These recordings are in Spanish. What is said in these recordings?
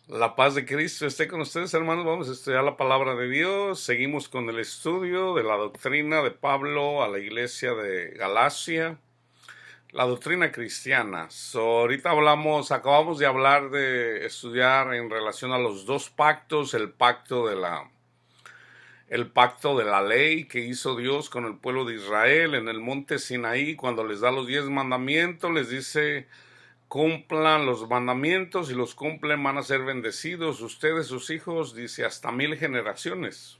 La paz de Cristo esté con ustedes, hermanos. Vamos a estudiar la palabra de Dios. Seguimos con el estudio de la doctrina de Pablo a la iglesia de Galacia, la doctrina cristiana. Ahorita acabamos de hablar de estudiar en relación a los dos pactos, el pacto de la ley que hizo Dios con el pueblo de Israel en el monte Sinaí, cuando les da los 10 mandamientos, les dice: cumplan los mandamientos, y los cumplen, van a ser bendecidos ustedes, sus hijos, dice, hasta 1000 generaciones.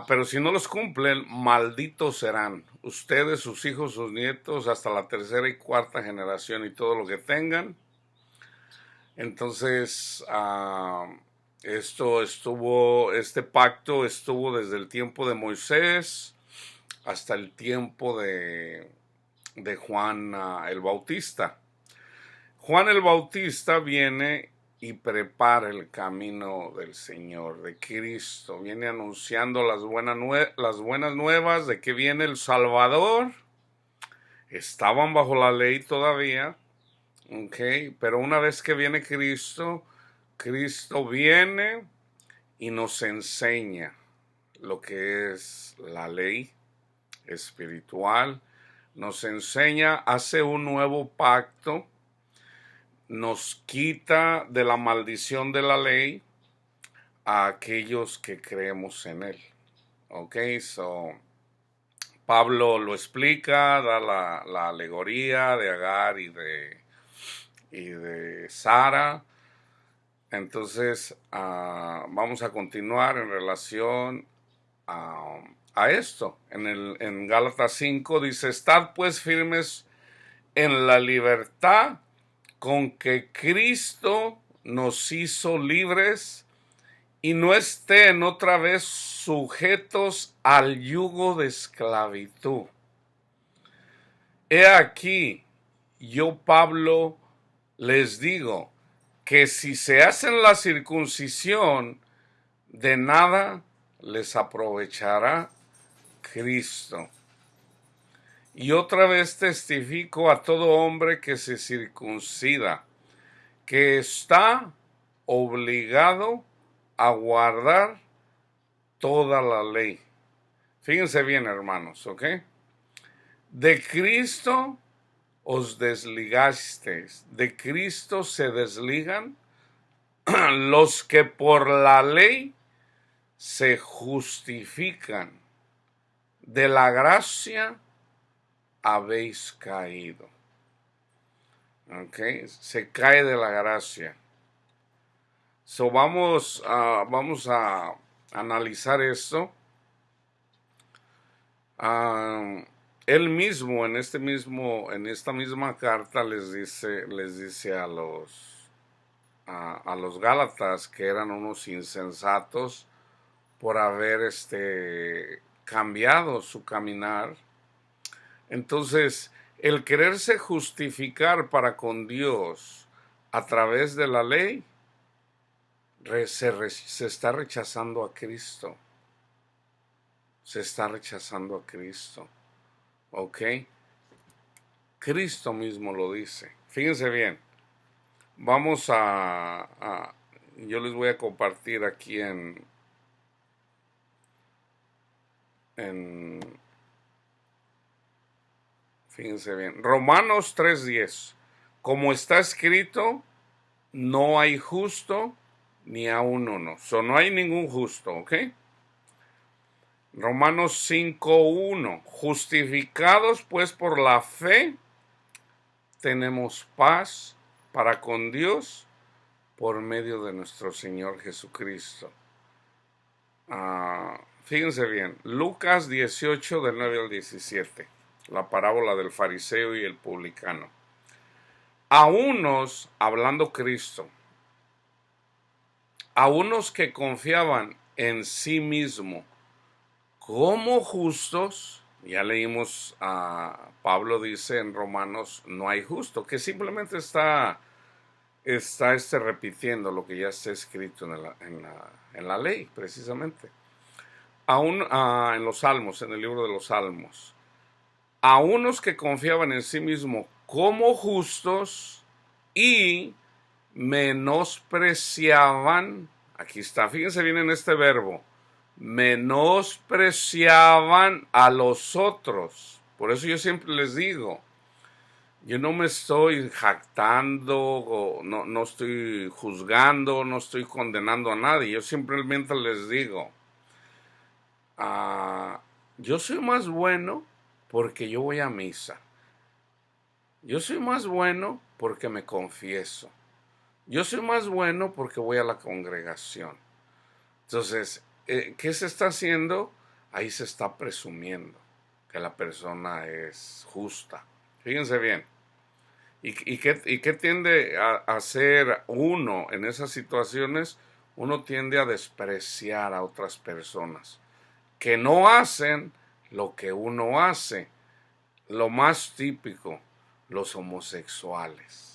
Pero si no los cumplen, malditos serán ustedes, sus hijos, sus nietos, hasta la tercera y cuarta generación, y todo lo que tengan. Entonces, este pacto estuvo desde el tiempo de Moisés hasta el tiempo de Juan el Bautista. Juan el Bautista viene y prepara el camino del Señor, de Cristo. Viene anunciando las buenas nuevas de que viene el Salvador. Estaban bajo la ley todavía, pero una vez que viene Cristo, Cristo viene y nos enseña lo que es la ley espiritual. Nos enseña, hace un nuevo pacto, nos quita de la maldición de la ley a aquellos que creemos en él. Pablo lo explica, da la alegoría de Agar y de Sara. Entonces, vamos a continuar en relación a esto. En Gálatas 5 dice: estad pues firmes en la libertad con que Cristo nos hizo libres, y no estén otra vez sujetos al yugo de esclavitud. He aquí, yo, Pablo, les digo que si se hacen la circuncisión, de nada les aprovechará Cristo. Y otra vez testifico a todo hombre que se circuncida, que está obligado a guardar toda la ley. Fíjense bien, hermanos, De Cristo os desligasteis, de Cristo se desligan los que por la ley se justifican. De la gracia habéis caído. Se cae de la gracia. Vamos a analizar esto. Él mismo, en esta misma carta, les dice a los Gálatas que eran unos insensatos por haber cambiado su caminar. Entonces, el quererse justificar para con Dios a través de la ley, se está rechazando a Cristo. Se está rechazando a Cristo. Cristo mismo lo dice. Fíjense bien. Yo les voy a compartir aquí fíjense bien, Romanos 3:10. Como está escrito, no hay justo ni aun uno. No hay ningún justo, Romanos 5:1. Justificados pues por la fe, tenemos paz para con Dios por medio de nuestro Señor Jesucristo. Fíjense bien, Lucas 18, del 9 al 17, la parábola del fariseo y el publicano. A unos, hablando Cristo, a unos que confiaban en sí mismo como justos, ya leímos, Pablo dice en Romanos, no hay justo, que simplemente está repitiendo lo que ya está escrito en la ley, precisamente. Aún en los Salmos, en el libro de los Salmos, a unos que confiaban en sí mismos como justos y menospreciaban, aquí está, fíjense bien en este verbo, menospreciaban a los otros. Por eso yo siempre les digo, yo no me estoy jactando, o no estoy juzgando, no estoy condenando a nadie. Yo simplemente les digo, yo soy más bueno porque yo voy a misa. Yo soy más bueno porque me confieso. Yo soy más bueno porque voy a la congregación. Entonces, ¿qué se está haciendo? Ahí se está presumiendo que la persona es justa. Fíjense bien. ¿Y qué tiende a hacer uno en esas situaciones? Uno tiende a despreciar a otras personas que no hacen lo que uno hace. Lo más típico, los homosexuales.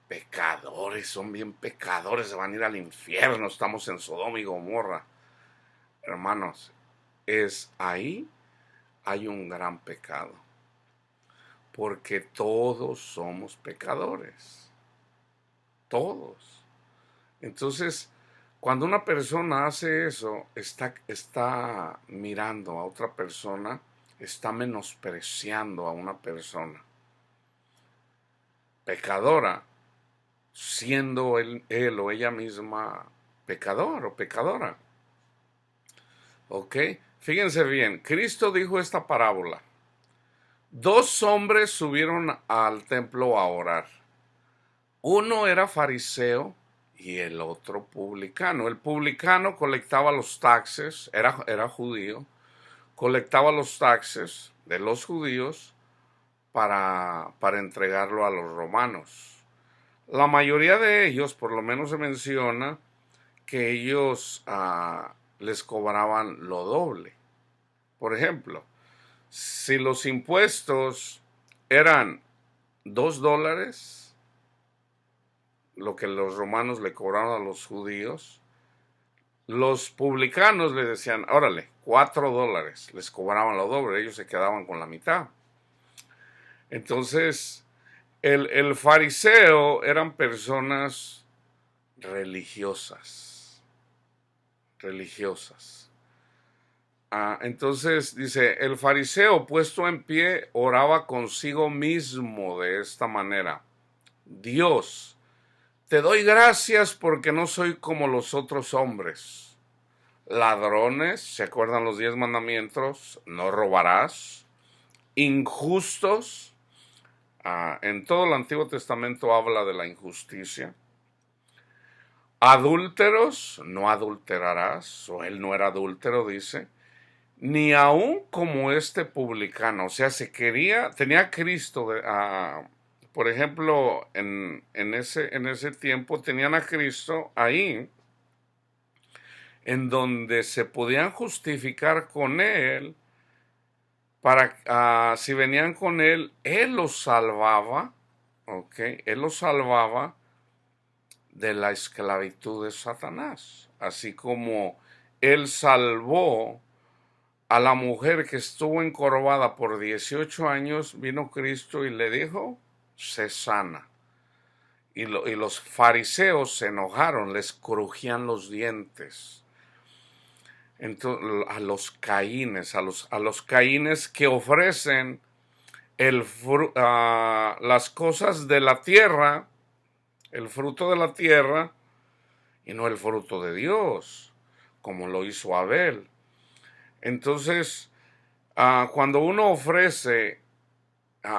Pecadores, son bien pecadores, se van a ir al infierno, estamos en Sodoma y Gomorra. Hermanos, ahí hay un gran pecado. Porque todos somos pecadores. Todos. Entonces, cuando una persona hace eso, está mirando a otra persona, está menospreciando a una persona pecadora, siendo él o ella misma pecador o pecadora. ¿Ok? Fíjense bien, Cristo dijo esta parábola. Dos hombres subieron al templo a orar. Uno era fariseo y el otro publicano. El publicano colectaba los taxes, era judío, colectaba los taxes de los judíos para entregarlo a los romanos. La mayoría de ellos, por lo menos se menciona, que ellos les cobraban lo doble. Por ejemplo, si los impuestos eran $2, lo que los romanos le cobraron a los judíos, los publicanos le decían, órale, $4, les cobraban lo doble, ellos se quedaban con la mitad. Entonces, el fariseo eran personas religiosas. Entonces dice, el fariseo puesto en pie oraba consigo mismo de esta manera. Dios, te doy gracias porque no soy como los otros hombres. Ladrones, ¿se acuerdan los 10 mandamientos? No robarás. Injustos. En todo el Antiguo Testamento habla de la injusticia. Adúlteros, no adulterarás, o él no era adúltero, dice. Ni aún como este publicano, o sea, tenía a Cristo, por ejemplo, en ese tiempo tenían a Cristo ahí, en donde se podían justificar con él, si venían con él, él los salvaba, ¿ok? Él los salvaba de la esclavitud de Satanás, así como él salvó a la mujer que estuvo encorvada por 18 años, vino Cristo y le dijo, sé sana. Y los fariseos se enojaron, les crujían los dientes. Entonces, a los caínes, a los caínes que ofrecen las cosas de la tierra, el fruto de la tierra, y no el fruto de Dios, como lo hizo Abel. Entonces, cuando uno ofrece,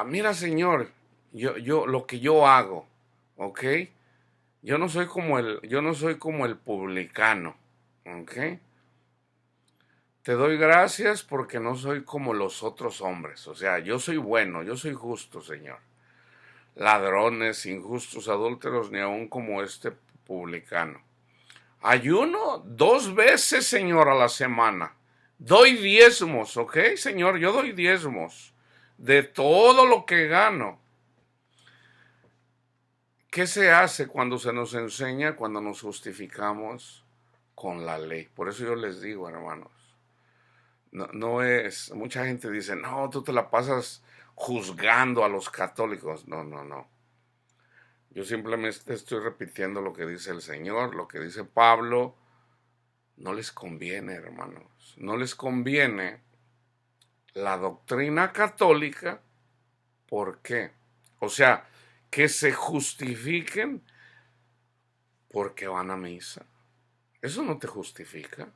mira Señor, yo lo que yo hago, ¿ok? Yo no soy como el publicano, ¿ok? Te doy gracias porque no soy como los otros hombres, o sea, yo soy bueno, yo soy justo, Señor. Ladrones, injustos, adúlteros, ni aun como este publicano. Ayuno 2 veces, Señor, a la semana. Doy diezmos, ¿ok, Señor? Yo doy diezmos de todo lo que gano. ¿Qué se hace cuando se nos enseña, cuando nos justificamos con la ley? Por eso yo les digo, hermanos, mucha gente dice, no, tú te la pasas juzgando a los católicos. No. Yo simplemente estoy repitiendo lo que dice el Señor, lo que dice Pablo. No les conviene, hermanos. No les conviene la doctrina católica. ¿Por qué? O sea, que se justifiquen porque van a misa. Eso no te justifica.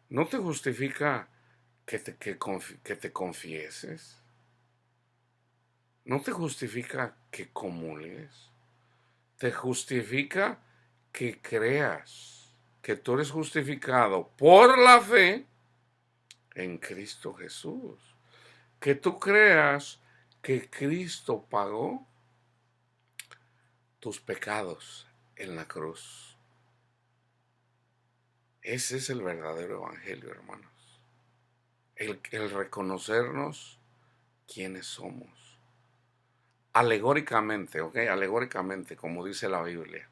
No te justifica que te confieses. No te justifica que comulgues. Te justifica que creas que tú eres justificado por la fe en Cristo Jesús. Que tú creas que Cristo pagó tus pecados en la cruz. Ese es el verdadero evangelio, hermanos. El reconocernos quiénes somos. Alegóricamente, ¿ok? Alegóricamente, como dice la Biblia.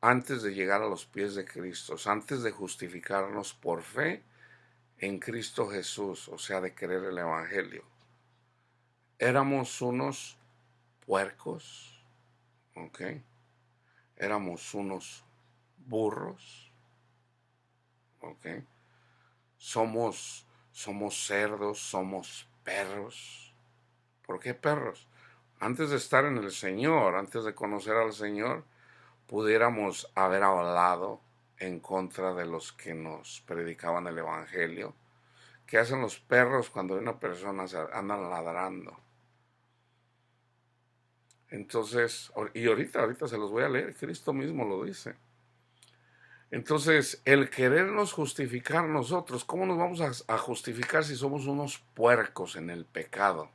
Antes de llegar a los pies de Cristo, antes de justificarnos por fe en Cristo Jesús, o sea, de creer el evangelio, éramos unos puercos, ¿ok? Éramos unos burros, ¿ok? Somos cerdos, somos perros. ¿Por qué perros? Antes de estar en el Señor, antes de conocer al Señor, pudiéramos haber hablado en contra de los que nos predicaban el Evangelio. ¿Qué hacen los perros cuando una persona anda ladrando? Entonces, y ahorita se los voy a leer, Cristo mismo lo dice. Entonces, el querernos justificar nosotros, ¿cómo nos vamos a justificar si somos unos puercos en el pecado?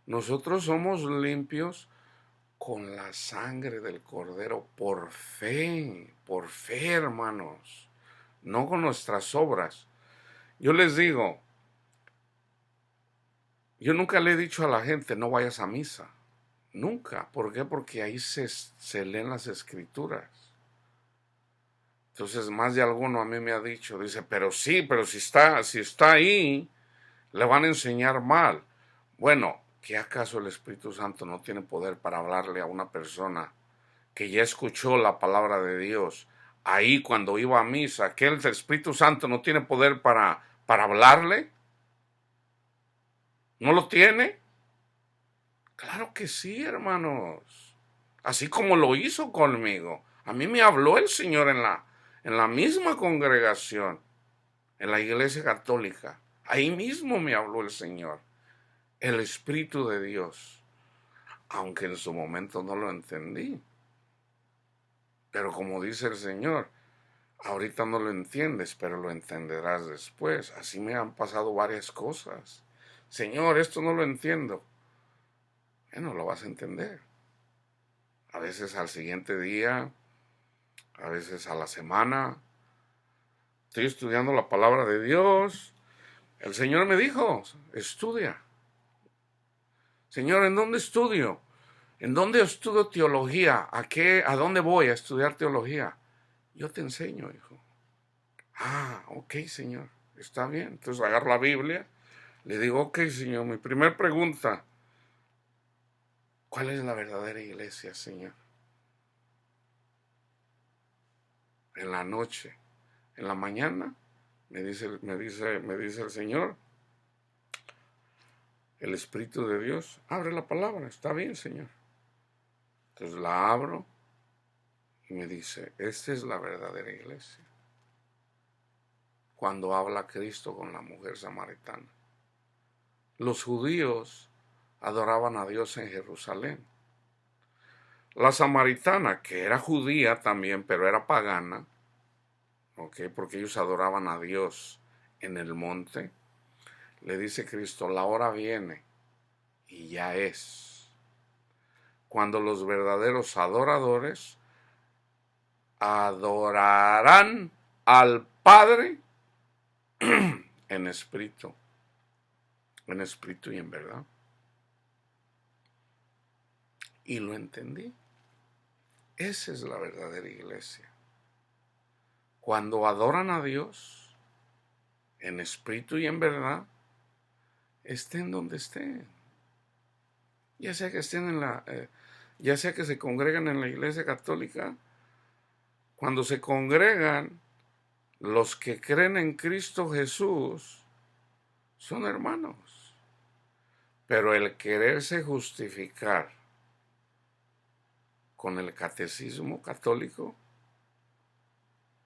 Nosotros somos limpios con la sangre del Cordero por fe, hermanos, no con nuestras obras. Yo les digo, yo nunca le he dicho a la gente no vayas a misa, nunca. ¿Por qué? Porque ahí se leen las escrituras. Entonces más de alguno a mí me ha dicho, dice, pero si está ahí, le van a enseñar mal. Bueno, ¿qué acaso el Espíritu Santo no tiene poder para hablarle a una persona que ya escuchó la palabra de Dios ahí cuando iba a misa? ¿Que el Espíritu Santo no tiene poder para hablarle? ¿No lo tiene? Claro que sí, hermanos. Así como lo hizo conmigo. A mí me habló el Señor en la misma congregación, en la iglesia católica. Ahí mismo me habló el Señor, el Espíritu de Dios. Aunque en su momento no lo entendí. Pero como dice el Señor, ahorita no lo entiendes, pero lo entenderás después. Así me han pasado varias cosas. Señor, esto no lo entiendo. Bueno, lo vas a entender. A veces al siguiente día, a veces a la semana. Estoy estudiando la palabra de Dios. El Señor me dijo, estudia. Señor, ¿en dónde estudio? ¿En dónde estudio teología? ¿A dónde voy a estudiar teología? Yo te enseño, hijo. Ah, ok, Señor, está bien. Entonces agarro la Biblia, le digo, ok, Señor, mi primer pregunta, ¿cuál es la verdadera iglesia, Señor? En la noche, en la mañana, me dice el Señor, el Espíritu de Dios, abre la palabra, está bien, Señor. Entonces la abro y me dice, esta es la verdadera iglesia. Cuando habla Cristo con la mujer samaritana. Los judíos adoraban a Dios en Jerusalén. La samaritana, que era judía también, pero era pagana, ¿okay? Porque ellos adoraban a Dios en el monte, le dice Cristo, la hora viene y ya es, cuando los verdaderos adoradores adorarán al Padre en espíritu y en verdad. Y lo entendí. Esa es la verdadera iglesia. Cuando adoran a Dios en espíritu y en verdad, estén donde estén. ya sea que estén ya sea que se congregan en la Iglesia Católica. Cuando se congregan, los que creen en Cristo Jesús son hermanos. Pero el quererse justificar con el catecismo católico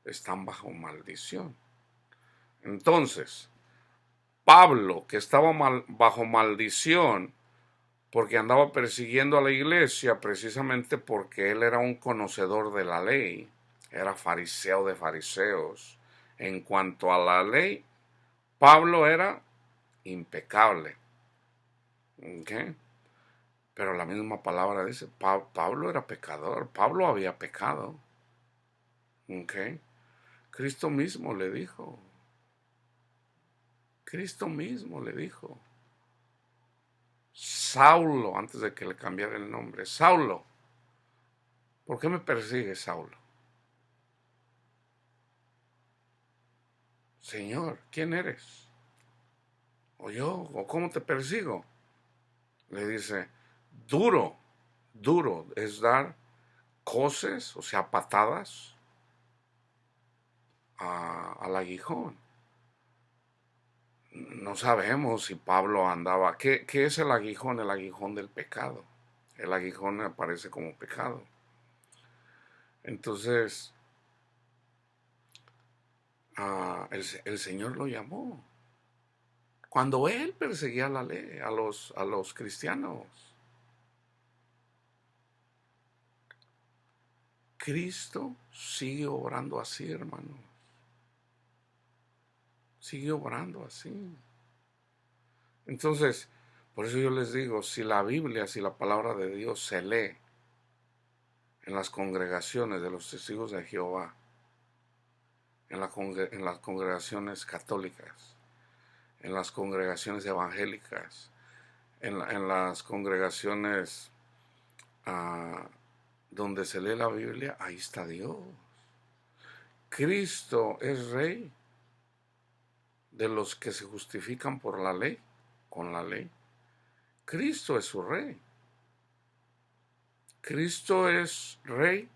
están bajo maldición. Entonces, Pablo, que estaba bajo maldición porque andaba persiguiendo a la iglesia, precisamente porque él era un conocedor de la ley, era fariseo de fariseos. En cuanto a la ley, Pablo era impecable. ¿Okay? Pero la misma palabra dice, Pablo era pecador, Pablo había pecado. ¿Okay? Cristo mismo le dijo, Saulo, antes de que le cambiara el nombre, Saulo, ¿por qué me persigues, Saulo? Señor, ¿quién eres? ¿O yo? ¿O cómo te persigo? Le dice, duro es dar coces, o sea, patadas al aguijón. No sabemos si Pablo andaba. ¿Qué es el aguijón? El aguijón del pecado. El aguijón aparece como pecado. Entonces, el Señor lo llamó. Cuando él perseguía la ley, a los cristianos. Cristo sigue obrando así, hermanos. Sigue obrando así. Entonces, por eso yo les digo, si la Biblia, si la palabra de Dios se lee en las congregaciones de los testigos de Jehová, en las congregaciones católicas, en las congregaciones evangélicas, en las congregaciones donde se lee la Biblia, ahí está Dios. Cristo es Rey de los que se justifican por la ley, con la ley. Cristo es su Rey. Cristo es Rey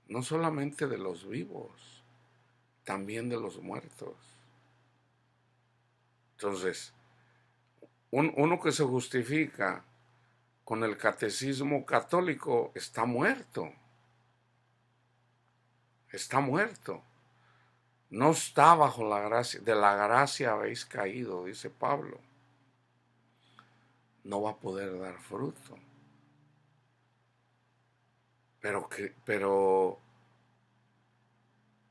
no solamente de los vivos, también de los muertos. Entonces, uno que se justifica con el catecismo católico está muerto. Está muerto. No está bajo la gracia. De la gracia habéis caído, dice Pablo. No va a poder dar fruto. Pero,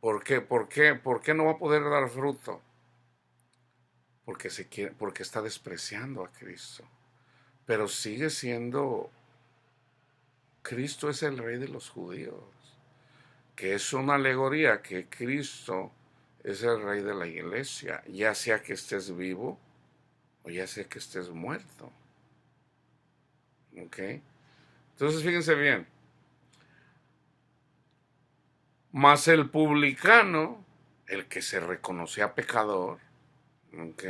¿por qué? ¿Por qué no va a poder dar fruto? Porque está despreciando a Cristo. Pero sigue siendo, Cristo es el Rey de los judíos, que es una alegoría que Cristo es el Rey de la iglesia, ya sea que estés vivo o ya sea que estés muerto. ¿Ok? Entonces fíjense bien. Mas el publicano, el que se reconocía pecador, ¿ok?,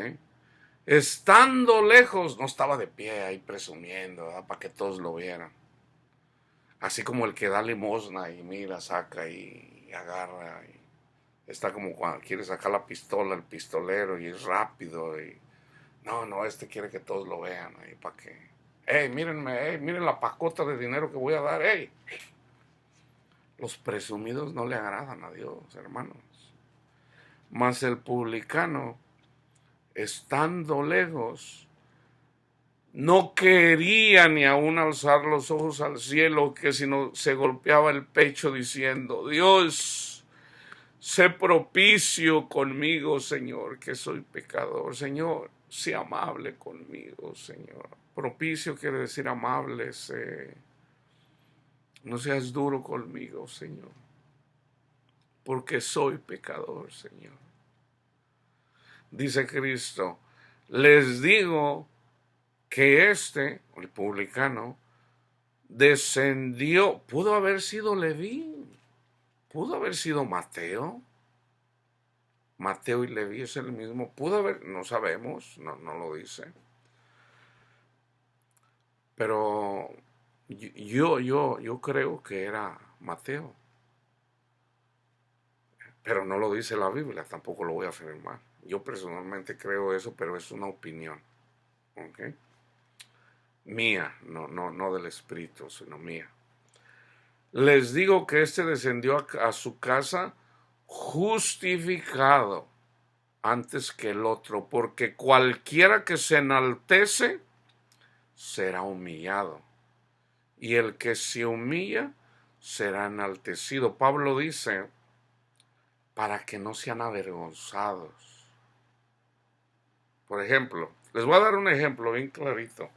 estando lejos, no estaba de pie ahí presumiendo, ¿verdad?, para que todos lo vieran. Así como el que da limosna y mira, saca y agarra. Y está como cuando quiere sacar la pistola, el pistolero, y es rápido. Y no, este quiere que todos lo vean ahí para que. Mírenme, miren la pacota de dinero que voy a dar, Los presumidos no le agradan a Dios, hermanos. Mas el publicano, estando lejos, no quería ni aún alzar los ojos al cielo, que sino se golpeaba el pecho diciendo, Dios, sé propicio conmigo, Señor, que soy pecador. Señor, sé amable conmigo, Señor. Propicio quiere decir amable, no seas duro conmigo, Señor, porque soy pecador, Señor. Dice Cristo, les digo que el publicano, descendió. Pudo haber sido Leví, pudo haber sido Mateo. Mateo y Leví es el mismo. Pudo haber, no sabemos, no lo dice. Pero yo creo que era Mateo. Pero no lo dice la Biblia, tampoco lo voy a afirmar. Yo personalmente creo eso, pero es una opinión. ¿Ok? Mía, no del Espíritu, sino mía. Les digo que éste descendió a su casa justificado antes que el otro, porque cualquiera que se enaltece será humillado, y el que se humilla será enaltecido. Pablo dice, para que no sean avergonzados. Por ejemplo, les voy a dar un ejemplo bien clarito.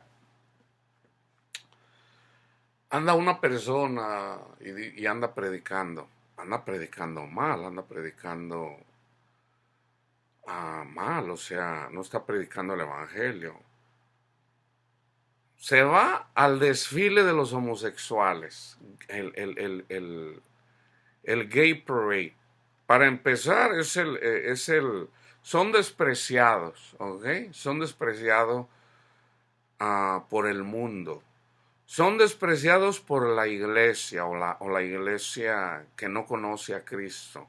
Anda una persona y anda predicando mal, anda predicando mal, o sea, no está predicando el evangelio. Se va al desfile de los homosexuales, el gay parade. Para empezar, son despreciados, ¿ok? Son despreciados por el mundo. Son despreciados por la iglesia o la iglesia que no conoce a Cristo,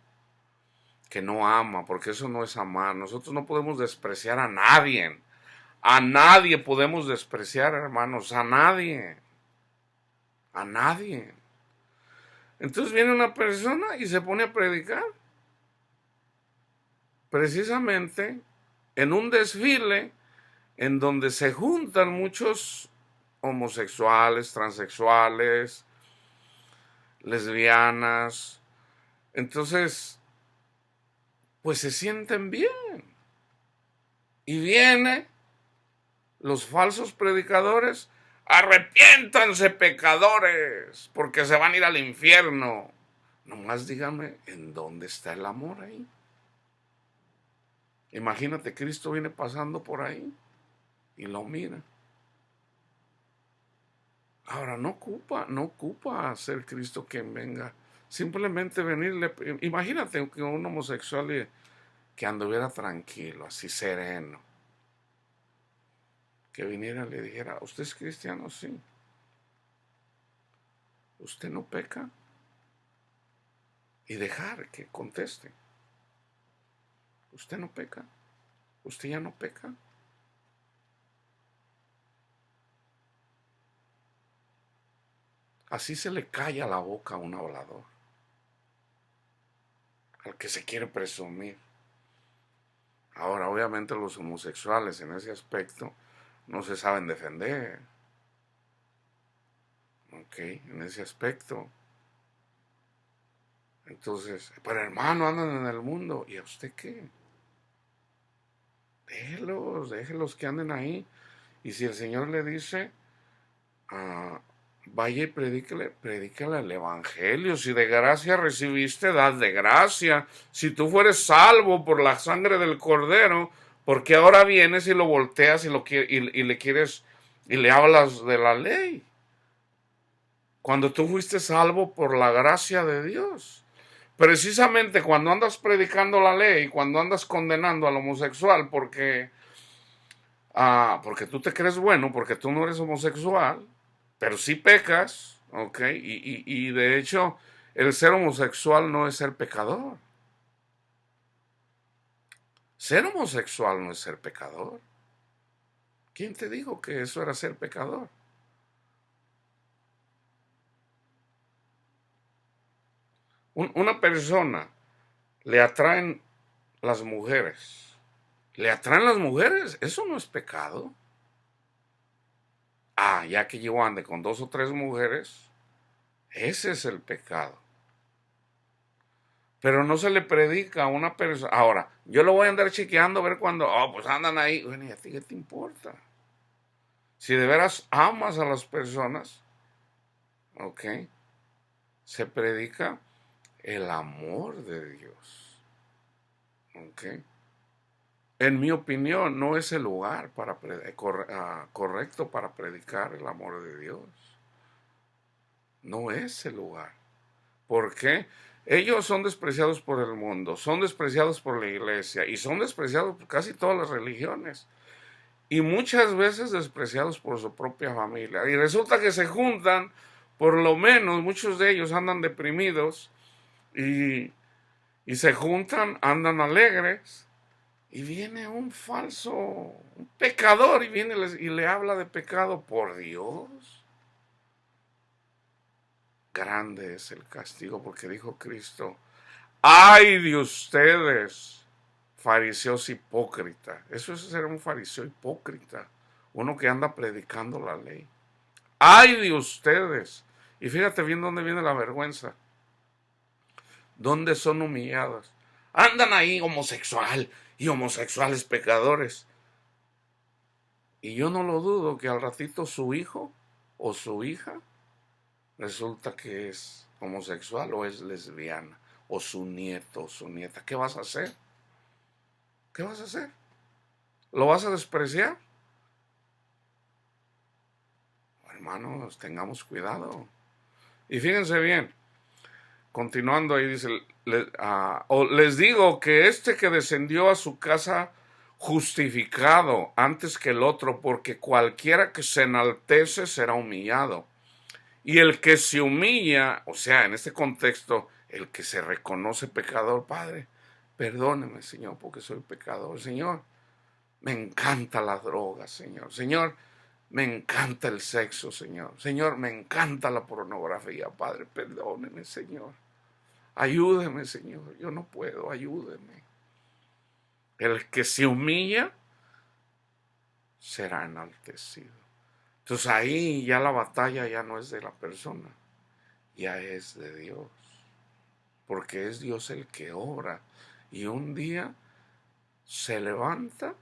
que no ama, porque eso no es amar. Nosotros no podemos despreciar a nadie. A nadie podemos despreciar, hermanos, a nadie. A nadie. Entonces viene una persona y se pone a predicar. Precisamente en un desfile en donde se juntan muchos homosexuales, transexuales, lesbianas. Entonces, pues se sienten bien. Y vienen los falsos predicadores, arrepiéntanse pecadores, porque se van a ir al infierno. Nomás dígame, ¿en dónde está el amor ahí? Imagínate, Cristo viene pasando por ahí y lo mira. Ahora, no ocupa ser Cristo quien venga. Simplemente venirle, imagínate que un homosexual que anduviera tranquilo, así sereno, que viniera y le dijera, ¿usted es cristiano? Sí. ¿Usted no peca? Y dejar que conteste. ¿Usted no peca? ¿Usted ya no peca? Así se le calla la boca a un hablador, al que se quiere presumir. Ahora, obviamente los homosexuales en ese aspecto no se saben defender. ¿Ok? En ese aspecto. Entonces, pero hermano, andan en el mundo. ¿Y a usted qué? Déjelos que anden ahí. Y si el Señor le dice, vaya y predíquele el evangelio. Si de gracia recibiste, dad de gracia. Si tú fueres salvo por la sangre del Cordero, porque ahora vienes y lo volteas y le quieres y le hablas de la ley? Cuando tú fuiste salvo por la gracia de Dios. Precisamente cuando andas predicando la ley, cuando andas condenando al homosexual porque tú te crees bueno, porque tú no eres homosexual, pero sí pecas, ¿ok? Y de hecho, el ser homosexual no es ser pecador. Ser homosexual no es ser pecador. ¿Quién te dijo que eso era ser pecador? Una persona le atraen las mujeres. ¿Le atraen las mujeres? Eso no es pecado. Ya que yo ande con 2 o 3 mujeres, ese es el pecado. Pero no se le predica a una persona. Ahora, yo lo voy a andar chequeando a ver cuando, pues andan ahí. Bueno, ¿y a ti qué te importa? Si de veras amas a las personas, ¿ok? Se predica el amor de Dios, ¿ok? En mi opinión, no es el lugar correcto para predicar el amor de Dios. No es el lugar. ¿Por qué? Ellos son despreciados por el mundo, son despreciados por la iglesia y son despreciados por casi todas las religiones. y muchas veces despreciados por su propia familia. Y resulta que se juntan, por lo menos muchos de ellos andan deprimidos y, y se juntan, andan alegres, y viene un falso, un pecador, y viene y le habla de pecado. Por Dios, grande es el castigo, porque dijo Cristo: ¡ay de ustedes, fariseos hipócritas! Eso es ser un fariseo hipócrita, uno que anda predicando la ley. ¡Ay de ustedes! Y fíjate bien dónde viene la vergüenza, dónde son humillados. Andan ahí homosexual y homosexuales pecadores. Y yo no lo dudo que al ratito su hijo o su hija resulta que es homosexual o es lesbiana, o su nieto o su nieta. ¿Qué vas a hacer? ¿Qué vas a hacer? ¿Lo vas a despreciar? Hermanos, tengamos cuidado. Y fíjense bien, continuando ahí dice, les digo que este que descendió a su casa justificado antes que el otro, porque cualquiera que se enaltece será humillado. Y el que se humilla, o sea, en este contexto, el que se reconoce pecador, Padre, perdóneme, Señor, porque soy pecador. Señor, me encanta la droga, Señor. Señor, me encanta el sexo, Señor. Señor, me encanta la pornografía, Padre, perdóneme, Señor. Ayúdeme, Señor. Yo no puedo, ayúdeme. El que se humilla será enaltecido. Entonces ahí ya la batalla ya no es de la persona, ya es de Dios, porque es Dios el que obra. Y un día se levanta,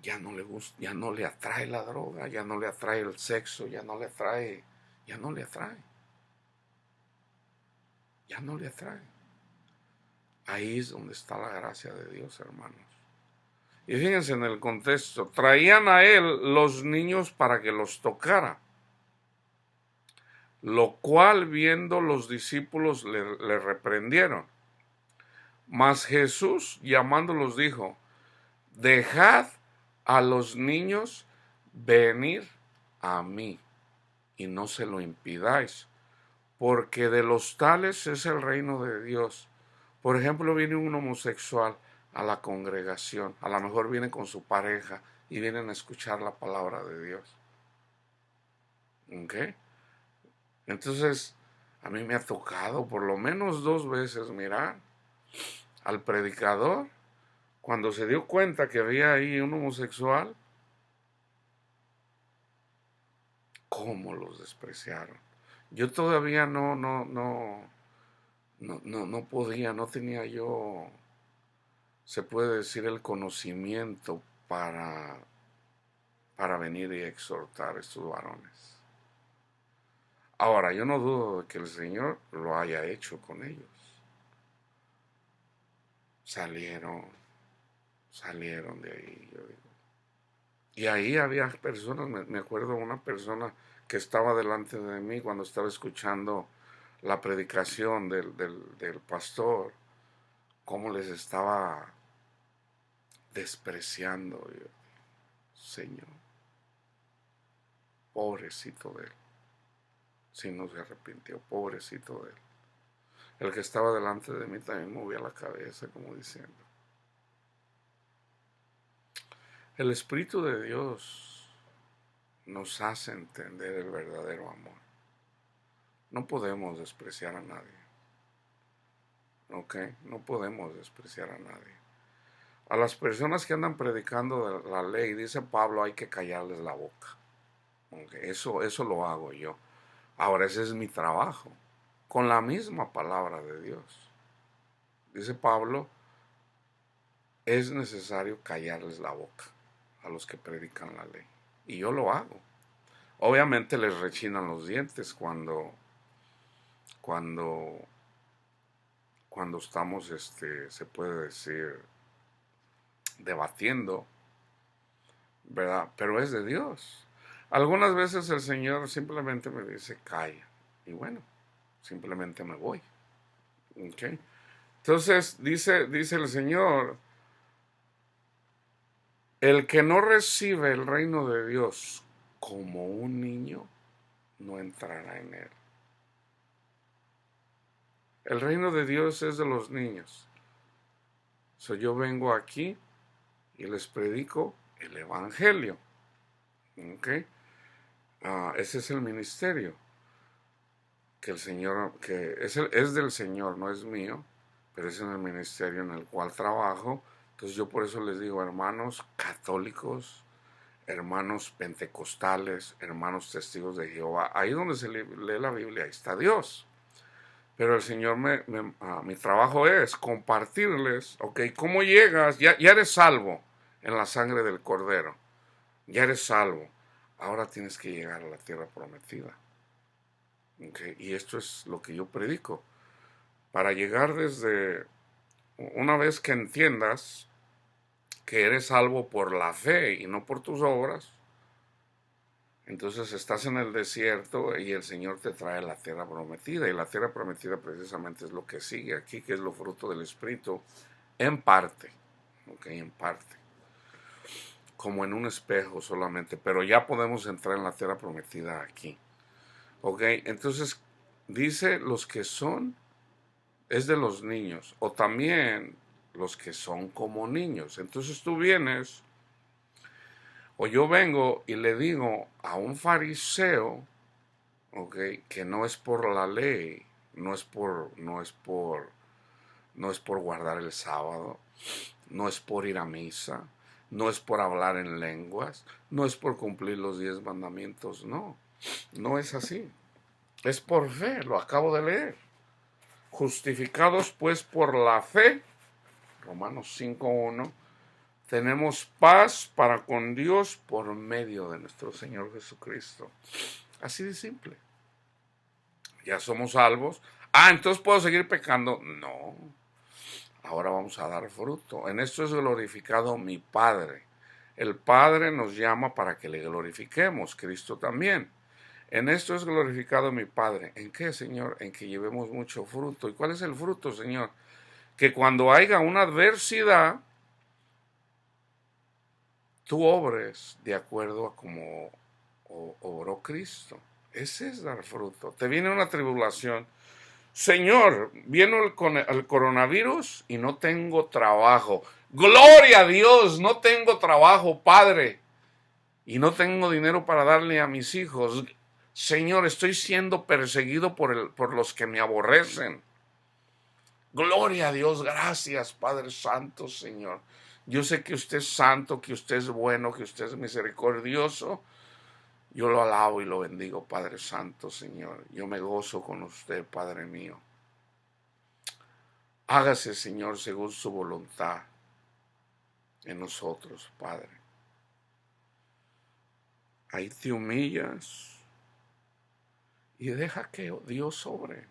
ya no le gusta, ya no le atrae la droga, ya no le atrae el sexo, ya no le atrae, ya no le atrae, ya no le atrae. Ahí es donde está la gracia de Dios, hermanos. Y fíjense en el contexto, traían a él los niños para que los tocara, lo cual viendo los discípulos le reprendieron. Mas Jesús llamándolos dijo: dejad a los niños venir a mí, y no se lo impidáis, porque de los tales es el reino de Dios. Por ejemplo, viene un homosexual a la congregación, a lo mejor viene con su pareja y vienen a escuchar la palabra de Dios. ¿Ok? Entonces, a mí me ha tocado por lo menos 2 veces mirar al predicador cuando se dio cuenta que había ahí un homosexual, cómo los despreciaron. Yo todavía no podía, no tenía yo, se puede decir, el conocimiento para venir y exhortar a estos varones. Ahora, yo no dudo de que el Señor lo haya hecho con ellos. Salieron de ahí, yo digo. Y ahí había personas, me acuerdo de una persona que estaba delante de mí cuando estaba escuchando la predicación del pastor, cómo les estaba despreciando. Yo, Señor, pobrecito de él, si no se arrepintió, pobrecito de él. El que estaba delante de mí también movía la cabeza como diciendo, el Espíritu de Dios nos hace entender el verdadero amor. No podemos despreciar a nadie. ¿Ok? No podemos despreciar a nadie. A las personas que andan predicando la ley, dice Pablo, hay que callarles la boca. ¿Okay? Eso lo hago yo. Ahora ese es mi trabajo, con la misma palabra de Dios. Dice Pablo, es necesario callarles la boca a los que predican la ley. Y yo lo hago. Obviamente les rechinan los dientes cuando estamos, se puede decir, debatiendo, ¿verdad? Pero es de Dios. Algunas veces el Señor simplemente me dice, calla. Y bueno, simplemente me voy. ¿Okay? Entonces, dice el Señor, El que no recibe el reino de Dios como un niño, no entrará en él. El reino de Dios es de los niños. Yo vengo aquí y les predico el evangelio. ¿Ok? Ese es el ministerio que el Señor, que es del Señor, no es mío, pero es en el ministerio en el cual trabajo. Entonces yo por eso les digo, hermanos católicos, hermanos pentecostales, hermanos testigos de Jehová, ahí donde se lee la Biblia, ahí está Dios. Pero el Señor, mi trabajo es compartirles, ok, ¿cómo llegas? Ya eres salvo en la sangre del Cordero, ya eres salvo. Ahora tienes que llegar a la tierra prometida. Okay, y esto es lo que yo predico. Para llegar desde, una vez que entiendas que eres salvo por la fe y no por tus obras, entonces estás en el desierto y el Señor te trae la tierra prometida. Y la tierra prometida precisamente es lo que sigue aquí, que es lo fruto del Espíritu, en parte, okay, en parte, como en un espejo solamente, pero ya podemos entrar en la tierra prometida aquí. Ok, entonces dice los que son, es de los niños, o también los que son como niños. Entonces tú vienes, o yo vengo y le digo a un fariseo, ok, que no es por la ley, no es por guardar el sábado, no es por ir a misa, no es por hablar en lenguas, no es por cumplir los 10 mandamientos, no, no es así. Es por fe, lo acabo de leer. Justificados pues por la fe, Romanos 5:1, tenemos paz para con Dios por medio de nuestro Señor Jesucristo. Así de simple. Ya somos salvos. Entonces puedo seguir pecando. No. Ahora vamos a dar fruto. En esto es glorificado mi Padre. El Padre nos llama para que le glorifiquemos. Cristo también. En esto es glorificado mi Padre. ¿En qué, Señor? En que llevemos mucho fruto. ¿Y cuál es el fruto, Señor? Que cuando haya una adversidad, tú obres de acuerdo a como obró Cristo. Ese es dar fruto. Te viene una tribulación. Señor, viene el coronavirus y no tengo trabajo. Gloria a Dios, no tengo trabajo, Padre. Y no tengo dinero para darle a mis hijos. Señor, estoy siendo perseguido por los que me aborrecen. Gloria a Dios, gracias, Padre Santo, Señor. Yo sé que usted es santo, que usted es bueno, que usted es misericordioso. Yo lo alabo y lo bendigo, Padre Santo, Señor. Yo me gozo con usted, Padre mío. Hágase, Señor, según su voluntad en nosotros, Padre. Ahí te humillas y deja que Dios obre.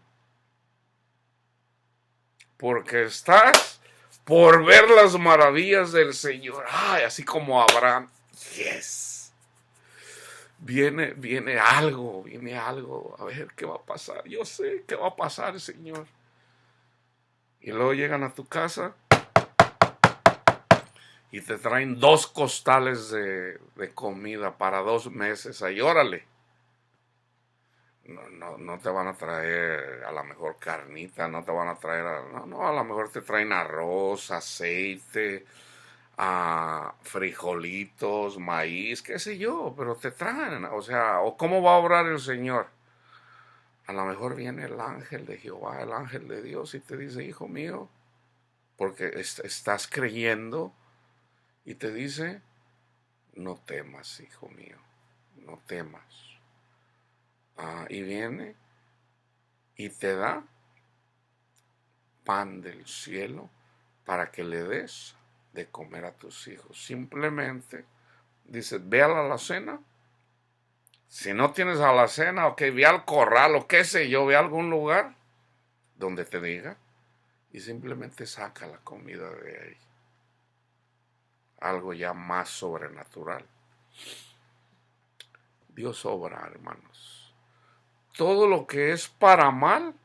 Porque estás por ver las maravillas del Señor. Así como Abraham. Yes. Viene algo. A ver qué va a pasar. Yo sé qué va a pasar, Señor. Y luego llegan a tu casa y te traen 2 costales de comida para 2 meses. Ahí, órale. No te van a traer a la mejor carnita, no te van a traer, a lo mejor te traen arroz, aceite, frijolitos, maíz, qué sé yo, pero te traen, o cómo va a obrar el Señor. A lo mejor viene el ángel de Jehová, el ángel de Dios, y te dice, hijo mío, porque estás creyendo, y te dice, no temas, hijo mío, no temas. Y viene y te da pan del cielo para que le des de comer a tus hijos. Simplemente dice, ve a la alacena. Si no tienes alacena, ok, ve al corral o qué sé yo, ve a algún lugar donde te diga y simplemente saca la comida de ahí. Algo ya más sobrenatural. Dios obra, hermanos. Todo lo que es para mal,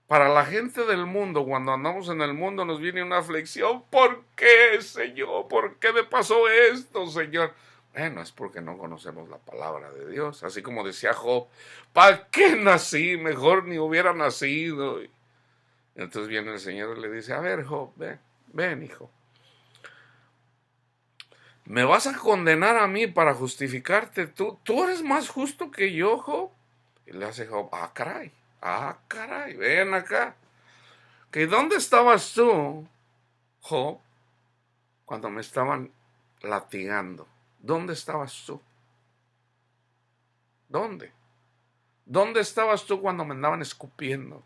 Para la gente del mundo, cuando andamos en el mundo, nos viene una aflicción. ¿Por qué, Señor? ¿Por qué me pasó esto, Señor? Bueno, es porque no conocemos la palabra de Dios. Así como decía Job, ¿para qué nací? Mejor ni hubiera nacido. Entonces viene el Señor y le dice, a ver, Job, ven, ven, hijo. ¿Me vas a condenar a mí para justificarte? ¿Tú eres más justo que yo, Job? Y le hace Job, ah, caray, ven acá. ¿Que dónde estabas tú, Job, cuando me estaban latigando? ¿Dónde estabas tú? ¿Dónde? ¿Dónde estabas tú cuando me andaban escupiendo?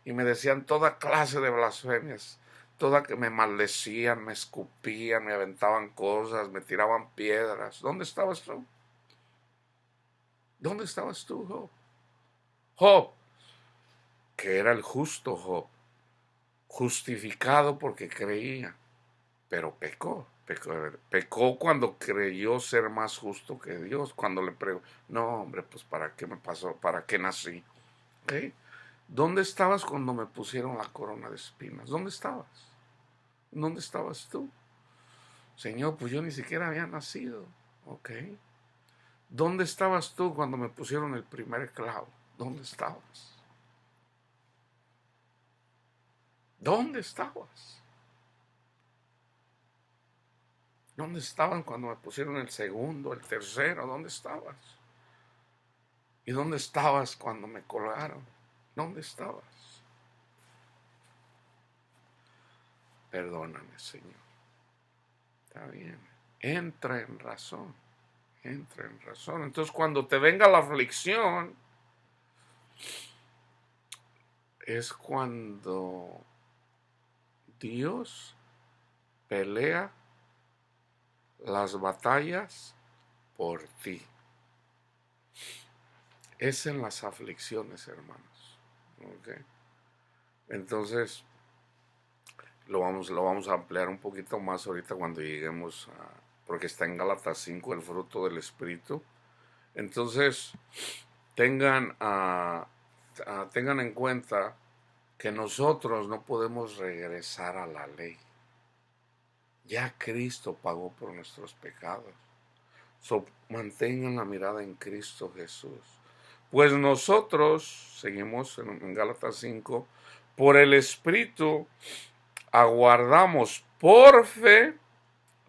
Y me decían toda clase de blasfemias, toda que me maldecían, me escupían, me aventaban cosas, me tiraban piedras. ¿Dónde estabas tú? ¿Dónde estabas tú, Job? Job, que era el justo Job, justificado porque creía, pero pecó cuando creyó ser más justo que Dios, cuando le preguntó, no hombre, pues ¿para qué me pasó? ¿Para qué nací? ¿Okay? ¿Dónde estabas cuando me pusieron la corona de espinas? ¿Dónde estabas? ¿Dónde estabas tú? Señor, pues yo ni siquiera había nacido. ¿Ok? ¿Dónde estabas tú cuando me pusieron el primer clavo? ¿Dónde estabas? ¿Dónde estabas? ¿Dónde estaban cuando me pusieron el segundo, el tercero? ¿Dónde estabas? ¿Y dónde estabas cuando me colgaron? ¿Dónde estabas? Perdóname, Señor. Está bien. Entra en razón. Entra en razón. Entonces, cuando te venga la aflicción, es cuando Dios pelea las batallas por ti. Es en las aflicciones, hermanos. ¿Okay? Entonces, lo vamos a ampliar un poquito más ahorita cuando lleguemos a, porque está en Gálatas 5 el fruto del Espíritu. Entonces, tengan en cuenta que nosotros no podemos regresar a la ley. Ya Cristo pagó por nuestros pecados. Mantengan la mirada en Cristo Jesús. Pues nosotros, seguimos en Gálatas 5, por el Espíritu aguardamos por fe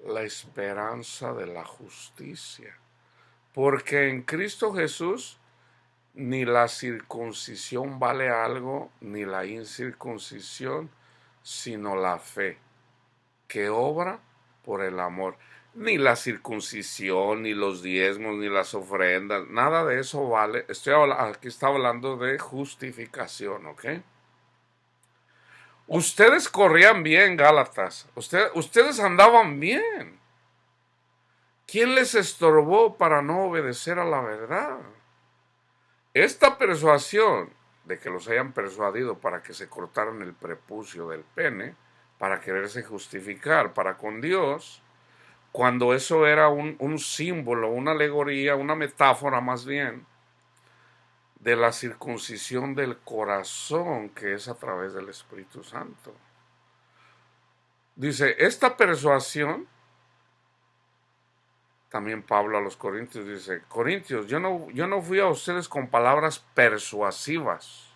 la esperanza de la justicia. Porque en Cristo Jesús ni la circuncisión vale algo, ni la incircuncisión, sino la fe, que obra por el amor. Ni la circuncisión, ni los diezmos, ni las ofrendas, nada de eso vale. Aquí está hablando de justificación, ¿ok? Ustedes corrían bien, Gálatas. Ustedes andaban bien. ¿Quién les estorbó para no obedecer a la verdad? Esta persuasión de que los hayan persuadido para que se cortaran el prepucio del pene, para quererse justificar para con Dios, cuando eso era un símbolo, una alegoría, una metáfora más bien, de la circuncisión del corazón que es a través del Espíritu Santo. Dice, esta persuasión, también Pablo a los Corintios dice, Corintios, yo no fui a ustedes con palabras persuasivas,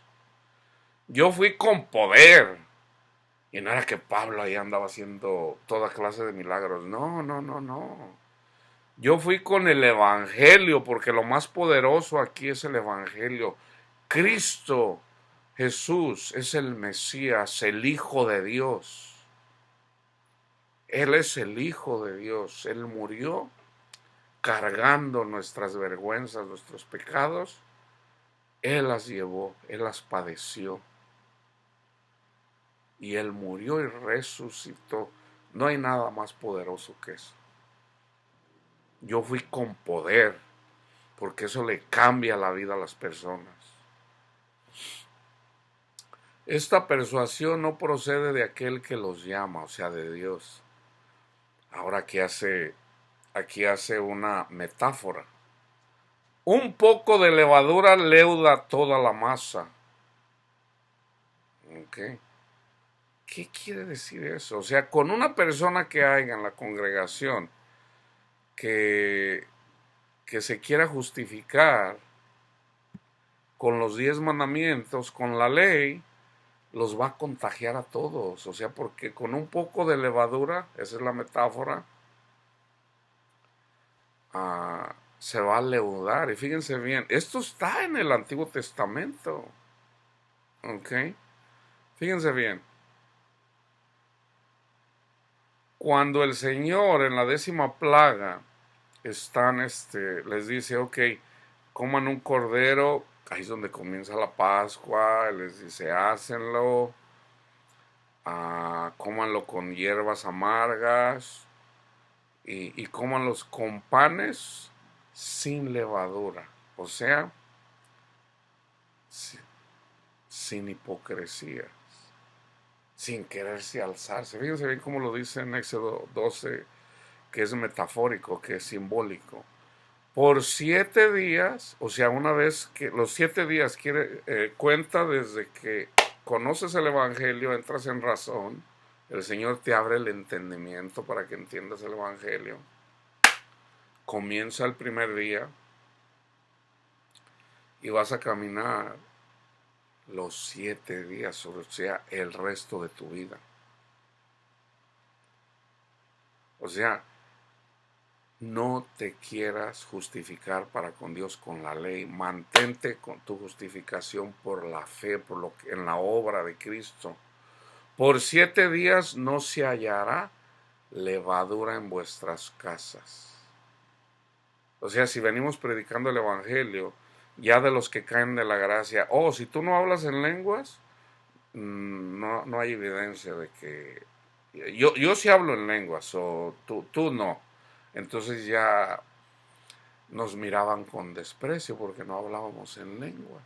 yo fui con poder. Y no era que Pablo ahí andaba haciendo toda clase de milagros, no. Yo fui con el Evangelio, porque lo más poderoso aquí es el Evangelio. Cristo Jesús es el Mesías, el Hijo de Dios. Él es el Hijo de Dios. Él murió cargando nuestras vergüenzas, nuestros pecados. Él las llevó, Él las padeció. Y Él murió y resucitó. No hay nada más poderoso que eso. Yo fui con poder, porque eso le cambia la vida a las personas. Esta persuasión no procede de aquel que los llama, o sea, de Dios. Ahora aquí hace una metáfora. Un poco de levadura leuda toda la masa. ¿Ok? ¿Qué quiere decir eso? O sea, con una persona que haya en la congregación que, que se quiera justificar con los 10 mandamientos, con la ley, los va a contagiar a todos. O sea, porque con un poco de levadura, esa es la metáfora, se va a leudar. Y fíjense bien, esto está en el Antiguo Testamento. ¿Ok? Fíjense bien. Cuando el Señor en la 10ª plaga les dice, ok, coman un cordero, ahí es donde comienza la Pascua, les dice, hácenlo, cómanlo con hierbas amargas y cómanlos con panes sin levadura, o sea, sin hipocresía, sin quererse alzarse. Fíjense bien cómo lo dice en Éxodo 12, que es metafórico, que es simbólico. Por 7 días, o sea, una vez que los 7 días cuenta desde que conoces el Evangelio, entras en razón, el Señor te abre el entendimiento para que entiendas el Evangelio. Comienza el primer día y vas a caminar los 7 días, o sea, el resto de tu vida. O sea, no te quieras justificar para con Dios con la ley. Mantente con tu justificación por la fe, en la obra de Cristo. Por 7 días no se hallará levadura en vuestras casas. O sea, si venimos predicando el Evangelio, ya de los que caen de la gracia, si tú no hablas en lenguas, no hay evidencia de que... Yo sí hablo en lenguas, o tú no. Entonces ya nos miraban con desprecio porque no hablábamos en lengua.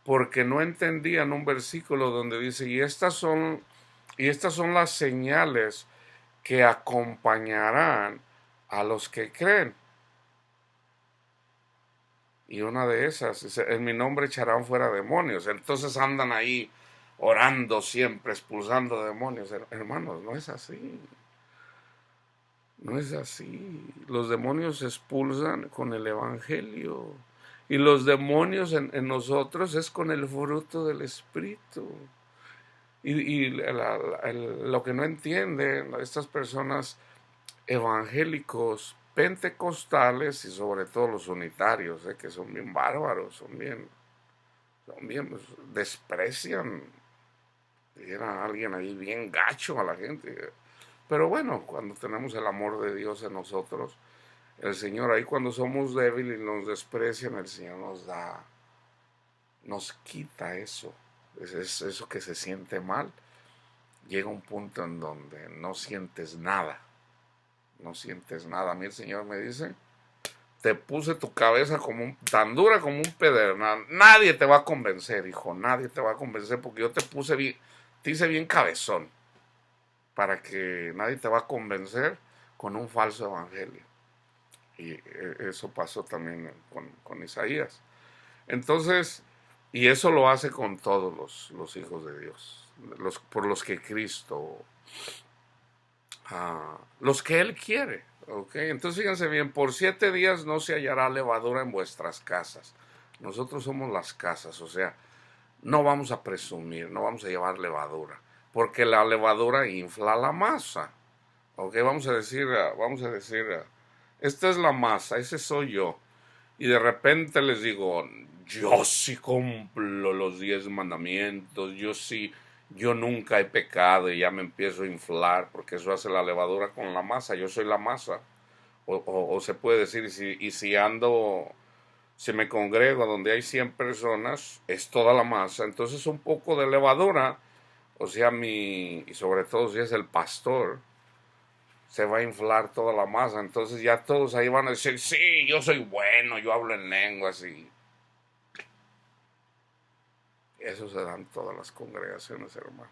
Porque no entendían un versículo donde dice, y estas son las señales que acompañarán a los que creen. Y una de esas, en mi nombre echarán fuera demonios. Entonces andan ahí orando siempre, expulsando demonios. Hermanos, no es así. No es así. Los demonios se expulsan con el Evangelio. Y los demonios en nosotros es con el fruto del Espíritu. Y lo que no entienden estas personas evangélicos, pentecostales y sobre todo los unitarios, que son bien bárbaros, pues, desprecian, era alguien ahí bien gacho a la gente. Pero bueno, cuando tenemos el amor de Dios en nosotros, el Señor ahí cuando somos débiles y nos desprecian, el Señor nos quita eso. Es eso que se siente mal. Llega un punto en donde no sientes nada. No sientes nada. A mí el Señor me dice, te puse tu cabeza tan dura como un pedernal. Nadie te va a convencer, hijo. Nadie te va a convencer porque yo te hice bien cabezón. Para que nadie te va a convencer con un falso evangelio. Y eso pasó también con Isaías. Entonces, y eso lo hace con todos los hijos de Dios, por los que Cristo, los que Él quiere. ¿Okay? Entonces fíjense bien, por 7 días no se hallará levadura en vuestras casas. Nosotros somos las casas, o sea, no vamos a presumir, no vamos a llevar levadura, porque la levadura infla la masa. ¿Ok? Vamos a decir, esta es la masa, ese soy yo. Y de repente les digo, yo sí cumplo los 10 mandamientos, yo nunca he pecado y ya me empiezo a inflar, porque eso hace la levadura con la masa, yo soy la masa. O se puede decir, si me congrego donde hay 100 personas, es toda la masa, entonces un poco de levadura, o sea, y sobre todo si es el pastor, se va a inflar toda la masa. Entonces ya todos ahí van a decir, sí, yo soy bueno, yo hablo en lenguas y eso se da en todas las congregaciones, hermano.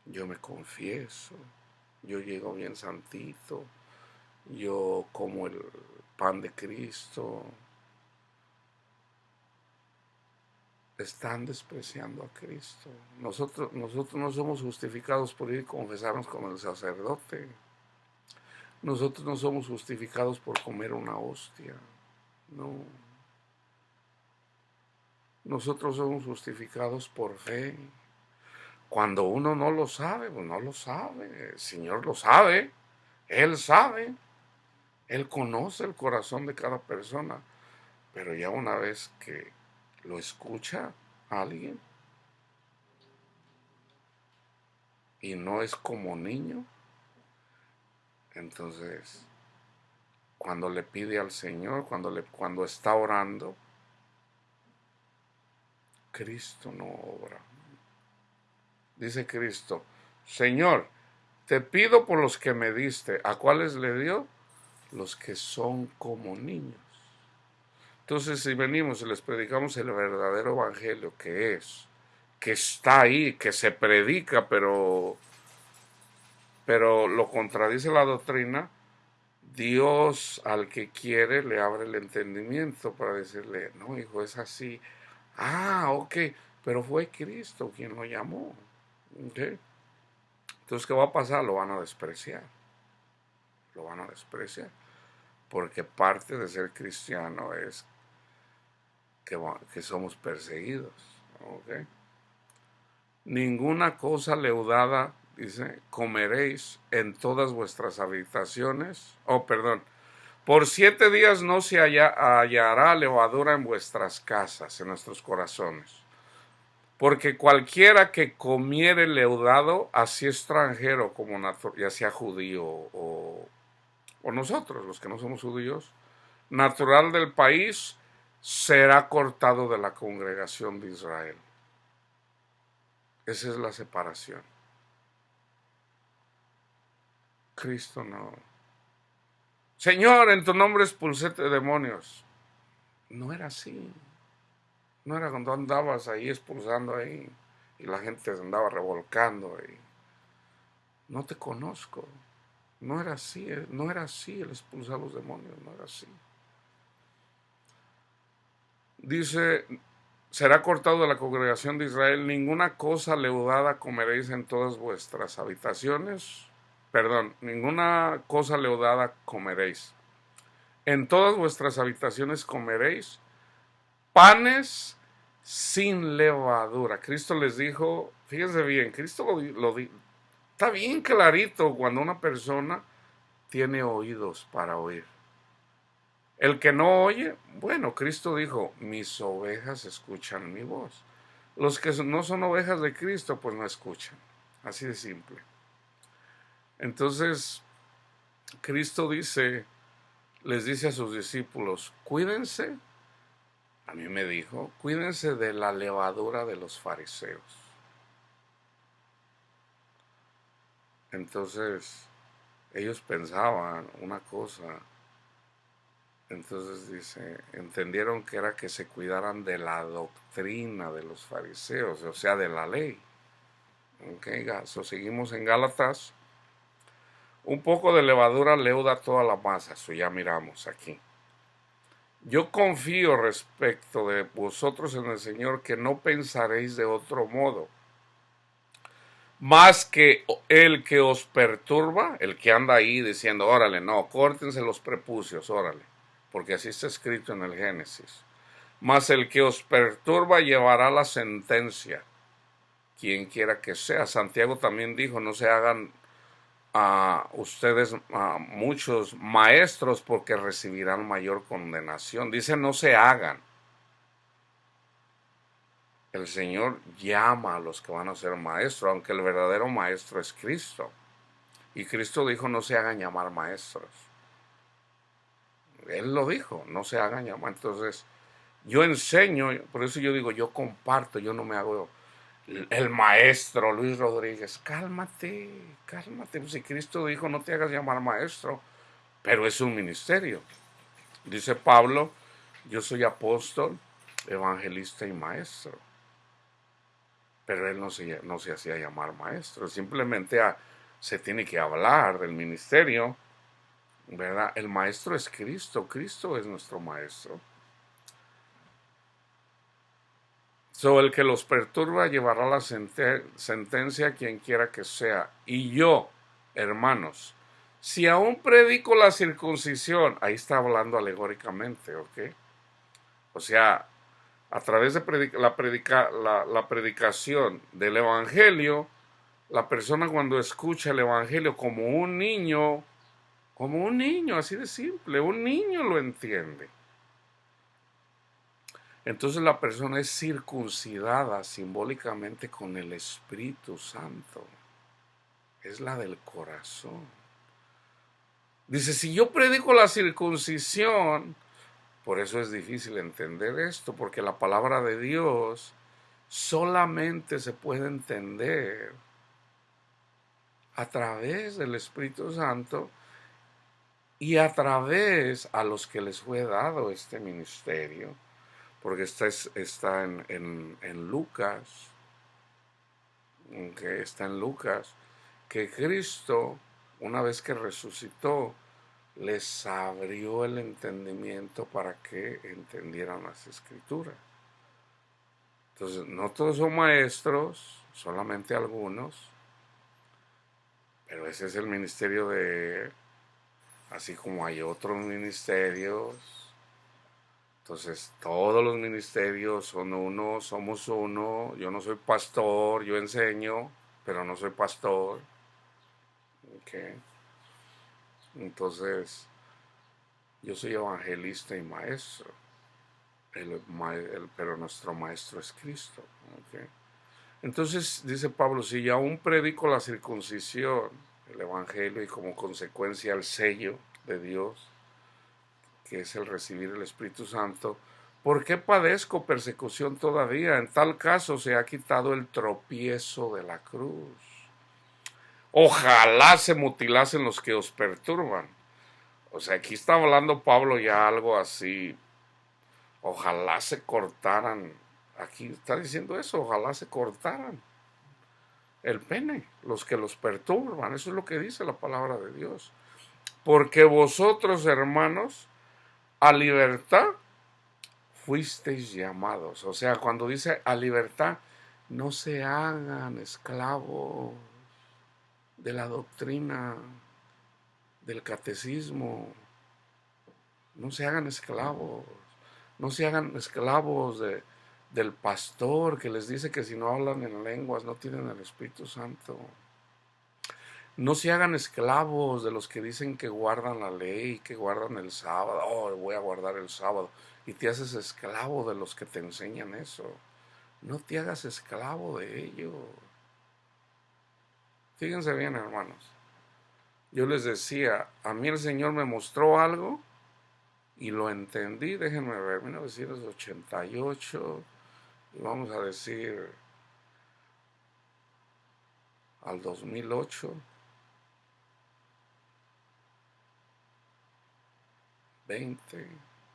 Yo me confieso, yo llego bien santito, yo como el pan de Cristo, están despreciando a Cristo. Nosotros no somos justificados por ir y confesarnos con el sacerdote. Nosotros no somos justificados por comer una hostia. No. Nosotros somos justificados por fe. Cuando uno no lo sabe, pues no lo sabe. El Señor lo sabe. Él sabe. Él conoce el corazón de cada persona. Pero ya una vez que lo escucha alguien y no es como niño, entonces cuando le pide al Señor, cuando está orando, Cristo no obra. Dice Cristo, Señor, te pido por los que me diste. ¿A cuáles le dio? Los que son como niños. Entonces, si venimos y les predicamos el verdadero evangelio, que está ahí, que se predica, pero lo contradice la doctrina, Dios al que quiere le abre el entendimiento para decirle, no, hijo, es así. Ah, ok, pero fue Cristo quien lo llamó. Okay. Entonces, ¿qué va a pasar? Lo van a despreciar. Lo van a despreciar. Porque parte de ser cristiano es que somos perseguidos. Okay. Ninguna cosa leudada, dice, comeréis en todas vuestras habitaciones. Por 7 días no se hallará levadura en vuestras casas, en nuestros corazones. Porque cualquiera que comiere leudado, así extranjero como ya sea judío o nosotros, los que no somos judíos, natural del país, será cortado de la congregación de Israel. Esa es la separación. Cristo no. Señor, en tu nombre expulsé demonios. No era así. No era cuando andabas ahí expulsando ahí y la gente se andaba revolcando ahí. No te conozco. No era así el expulsar los demonios, no era así. Dice, será cortado de la congregación de Israel, ninguna cosa leudada comeréis en todas vuestras habitaciones. Ninguna cosa leudada comeréis. En todas vuestras habitaciones comeréis panes sin levadura. Cristo les dijo, fíjense bien, Cristo lo dijo, está bien clarito cuando una persona tiene oídos para oír. El que no oye, bueno, Cristo dijo, mis ovejas escuchan mi voz. Los que no son ovejas de Cristo, pues no escuchan. Así de simple. Entonces, Cristo les dice a sus discípulos, cuídense, a mí me dijo, cuídense de la levadura de los fariseos. Entonces, ellos pensaban una cosa. Entonces dice, entendieron que era que se cuidaran de la doctrina de los fariseos, o sea, de la ley. Okay, seguimos en Gálatas. Un poco de levadura leuda toda la masa, eso ya miramos aquí. Yo confío respecto de vosotros en el Señor que no pensaréis de otro modo, más que el que os perturba, el que anda ahí diciendo, órale, no, córtense los prepucios, órale, porque así está escrito en el Génesis. Mas el que os perturba llevará la sentencia, quien quiera que sea. Santiago también dijo, no se hagan ustedes muchos maestros porque recibirán mayor condenación. Dice, no se hagan. El Señor llama a los que van a ser maestros, aunque el verdadero maestro es Cristo. Y Cristo dijo, no se hagan llamar maestros. Él lo dijo, no se hagan llamar. Entonces, yo enseño, por eso yo digo, yo comparto, yo no me hago el maestro Luis Rodríguez. Cálmate. Pues si Cristo dijo, no te hagas llamar maestro, pero es un ministerio. Dice Pablo, yo soy apóstol, evangelista y maestro. Pero él no se hacía llamar maestro, simplemente se tiene que hablar del ministerio, ¿verdad? El maestro es Cristo, Cristo es nuestro maestro. So, el que los perturba llevará la sentencia a quien quiera que sea. Y yo, hermanos, si aún predico la circuncisión, ahí está hablando alegóricamente, ¿ok? O sea, a través de la predicación del Evangelio, la persona cuando escucha el Evangelio como un niño, así de simple, un niño lo entiende. Entonces la persona es circuncidada simbólicamente con el Espíritu Santo. Es la del corazón. Dice, si yo predico la circuncisión, por eso es difícil entender esto, porque la palabra de Dios solamente se puede entender a través del Espíritu Santo y a través a los que les fue dado este ministerio, porque está en Lucas, que está en Lucas, que Cristo, una vez que resucitó, les abrió el entendimiento para que entendieran las escrituras. Entonces, no todos son maestros, solamente algunos, pero ese es el ministerio de, así como hay otros ministerios. Entonces, todos los ministerios son uno, somos uno. Yo no soy pastor, yo enseño, pero no soy pastor. Okay. Entonces, yo soy evangelista y maestro, pero nuestro maestro es Cristo. Okay. Entonces, dice Pablo, si yo aún predico la circuncisión, el evangelio y como consecuencia el sello de Dios, que es el recibir el Espíritu Santo, ¿por qué padezco persecución todavía? En tal caso se ha quitado el tropiezo de la cruz. Ojalá se mutilasen los que os perturban. O sea, aquí está hablando Pablo ya algo así. Ojalá se cortaran. Aquí está diciendo eso, ojalá se cortaran el pene, los que los perturban. Eso es lo que dice la palabra de Dios. Porque vosotros, hermanos, a libertad fuisteis llamados. O sea, cuando dice a libertad, no se hagan esclavos de la doctrina del catecismo. No se hagan esclavos. No se hagan esclavos del pastor que les dice que si no hablan en lenguas no tienen el Espíritu Santo. No se hagan esclavos de los que dicen que guardan la ley, que guardan el sábado. Oh, voy a guardar el sábado. Y te haces esclavo de los que te enseñan eso. No te hagas esclavo de ellos. Fíjense bien, hermanos. Yo les decía, a mí el Señor me mostró algo y lo entendí. Déjenme ver, 1988, y vamos a decir al 2008. 20,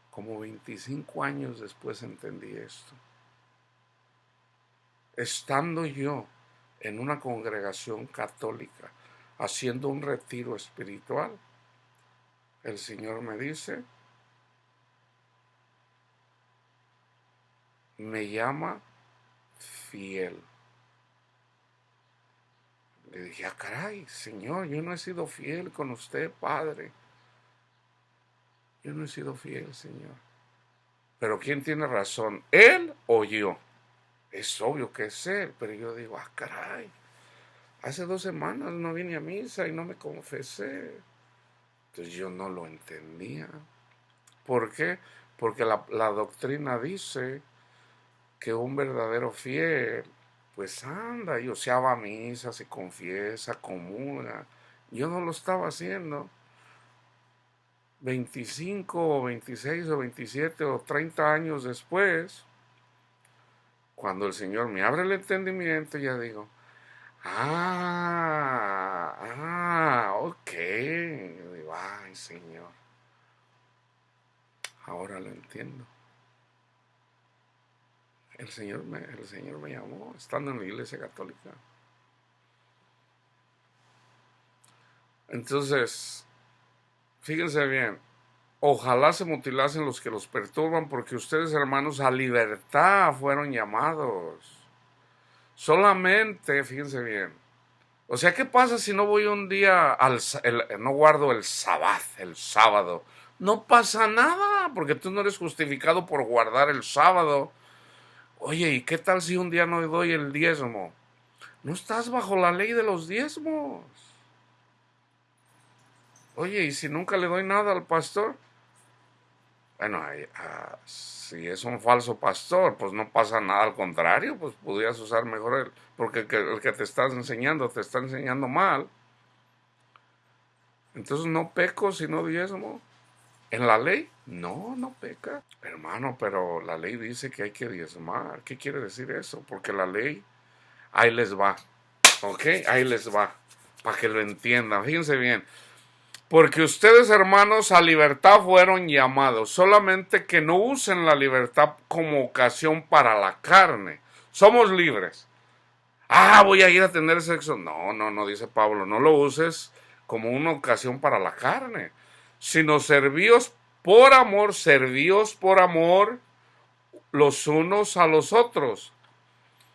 como 25 años después entendí esto. Estando yo en una congregación católica haciendo un retiro espiritual, el Señor me dice, me llama fiel. Le dije, ah, caray, Señor, yo no he sido fiel con usted, Padre. Yo no he sido fiel, Señor. Pero ¿quién tiene razón? ¿Él o yo? Es obvio que es Él, pero yo digo, ah, caray, hace 2 semanas no vine a misa y no me confesé. Entonces yo no lo entendía. ¿Por qué? Porque la doctrina dice que un verdadero fiel, pues anda, y o sea, va a misa, se confiesa, comulga. Yo no lo estaba haciendo. 25 o 26 o 27 o 30 años después, cuando el Señor me abre el entendimiento, ya digo, ok. Yo digo, ay, Señor, ahora lo entiendo. El Señor me llamó estando en la iglesia católica. Entonces, fíjense bien, ojalá se mutilasen los que los perturban, porque ustedes, hermanos, a libertad fueron llamados. Solamente, fíjense bien, o sea, ¿qué pasa si no voy un día no guardo el sábado? No pasa nada, porque tú no eres justificado por guardar el sábado. Oye, ¿y qué tal si un día no doy el diezmo? No estás bajo la ley de los diezmos. Oye, ¿y si nunca le doy nada al pastor? Bueno, si es un falso pastor, pues no pasa nada, al contrario, pues podrías usar mejor porque el que te está enseñando mal. Entonces no peco si no diezmo. ¿En la ley? No, no peca. Hermano, pero la ley dice que hay que diezmar. ¿Qué quiere decir eso? Porque la ley, ahí les va. ¿Ok? Ahí les va. Para que lo entiendan. Fíjense bien. Porque ustedes, hermanos, a libertad fueron llamados, solamente que no usen la libertad como ocasión para la carne. Somos libres. Voy a ir a tener sexo. No, dice Pablo, no lo uses como una ocasión para la carne, sino servíos por amor los unos a los otros.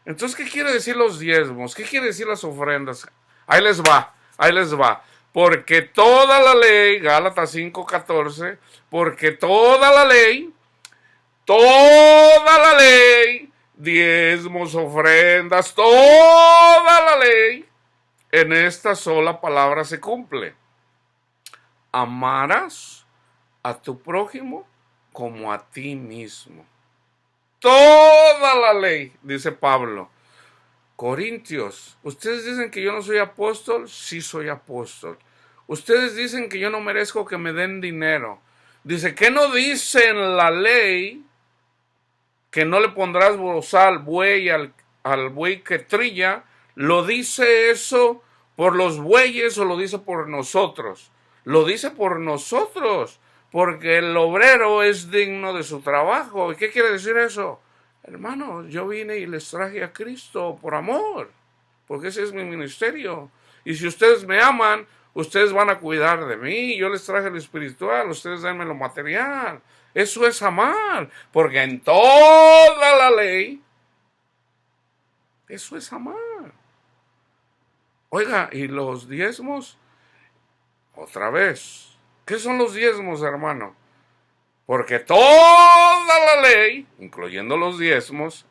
Entonces, ¿qué quiere decir los diezmos? ¿Qué quiere decir las ofrendas? Ahí les va. Porque toda la ley, Gálatas 5:14, porque toda la ley, diezmos, ofrendas, toda la ley, en esta sola palabra se cumple. Amarás a tu prójimo como a ti mismo. Toda la ley, dice Pablo. Corintios, ustedes dicen que yo no soy apóstol, sí soy apóstol. Ustedes dicen que yo no merezco que me den dinero. Dice, ¿qué no dice en la ley que no le pondrás bozal buey al buey que trilla? ¿Lo dice eso por los bueyes o lo dice por nosotros? Lo dice por nosotros, porque el obrero es digno de su trabajo. ¿Y qué quiere decir eso? Hermano, yo vine y les traje a Cristo por amor, porque ese es mi ministerio. Y si ustedes me aman, ustedes van a cuidar de mí. Yo les traje lo espiritual, ustedes denme lo material. Eso es amar, porque en toda la ley, eso es amar. Oiga, ¿y los diezmos? Otra vez. ¿Qué son los diezmos, hermano? Porque toda la ley, incluyendo los diezmos,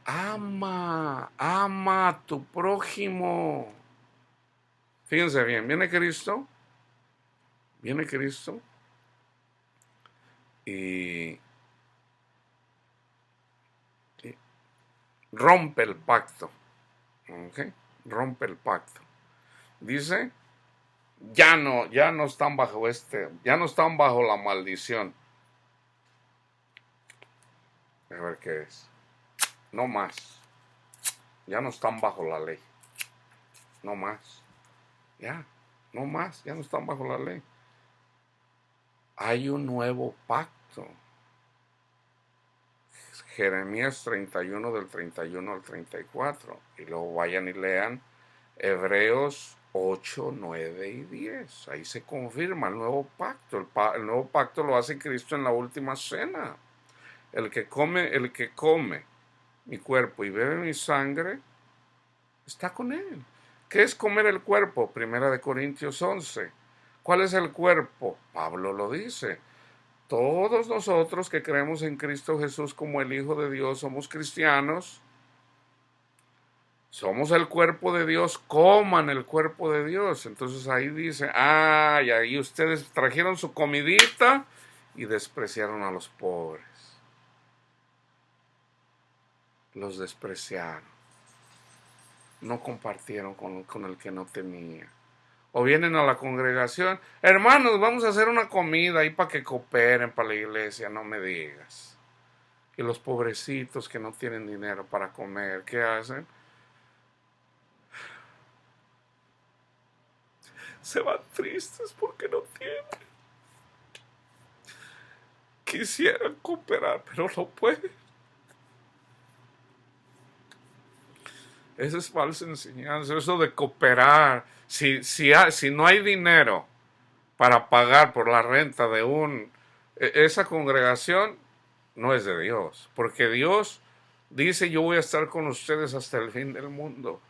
ama a tu prójimo. Fíjense bien, viene Cristo y rompe el pacto. ¿Okay? Rompe el pacto. Dice, ya no están ya no están bajo la maldición. A ver qué es. No más. Ya no están bajo la ley. No más. Ya no están bajo la ley. Hay un nuevo pacto. Jeremías 31 del 31 al 34. Y luego vayan y lean Hebreos 8, 9 y 10. Ahí se confirma el nuevo pacto. El nuevo pacto lo hace Cristo en la última cena. El que come mi cuerpo y bebe mi sangre, está con él. ¿Qué es comer el cuerpo? Primera de Corintios 11. ¿Cuál es el cuerpo? Pablo lo dice. Todos nosotros que creemos en Cristo Jesús como el Hijo de Dios somos cristianos. Somos el cuerpo de Dios, coman el cuerpo de Dios. Entonces ahí dice, y ahí ustedes trajeron su comidita y despreciaron a los pobres. Los despreciaron. No compartieron con el que no tenía. O vienen a la congregación, hermanos, vamos a hacer una comida ahí para que cooperen para la iglesia, no me digas. Y los pobrecitos que no tienen dinero para comer, ¿qué hacen? Se van tristes porque no tienen. Quisieran cooperar, pero no pueden. Esa es falsa enseñanza, eso de cooperar. Si no hay dinero para pagar por la renta de un Esa congregación no es de Dios, porque Dios dice: yo voy a estar con ustedes hasta el fin del mundo.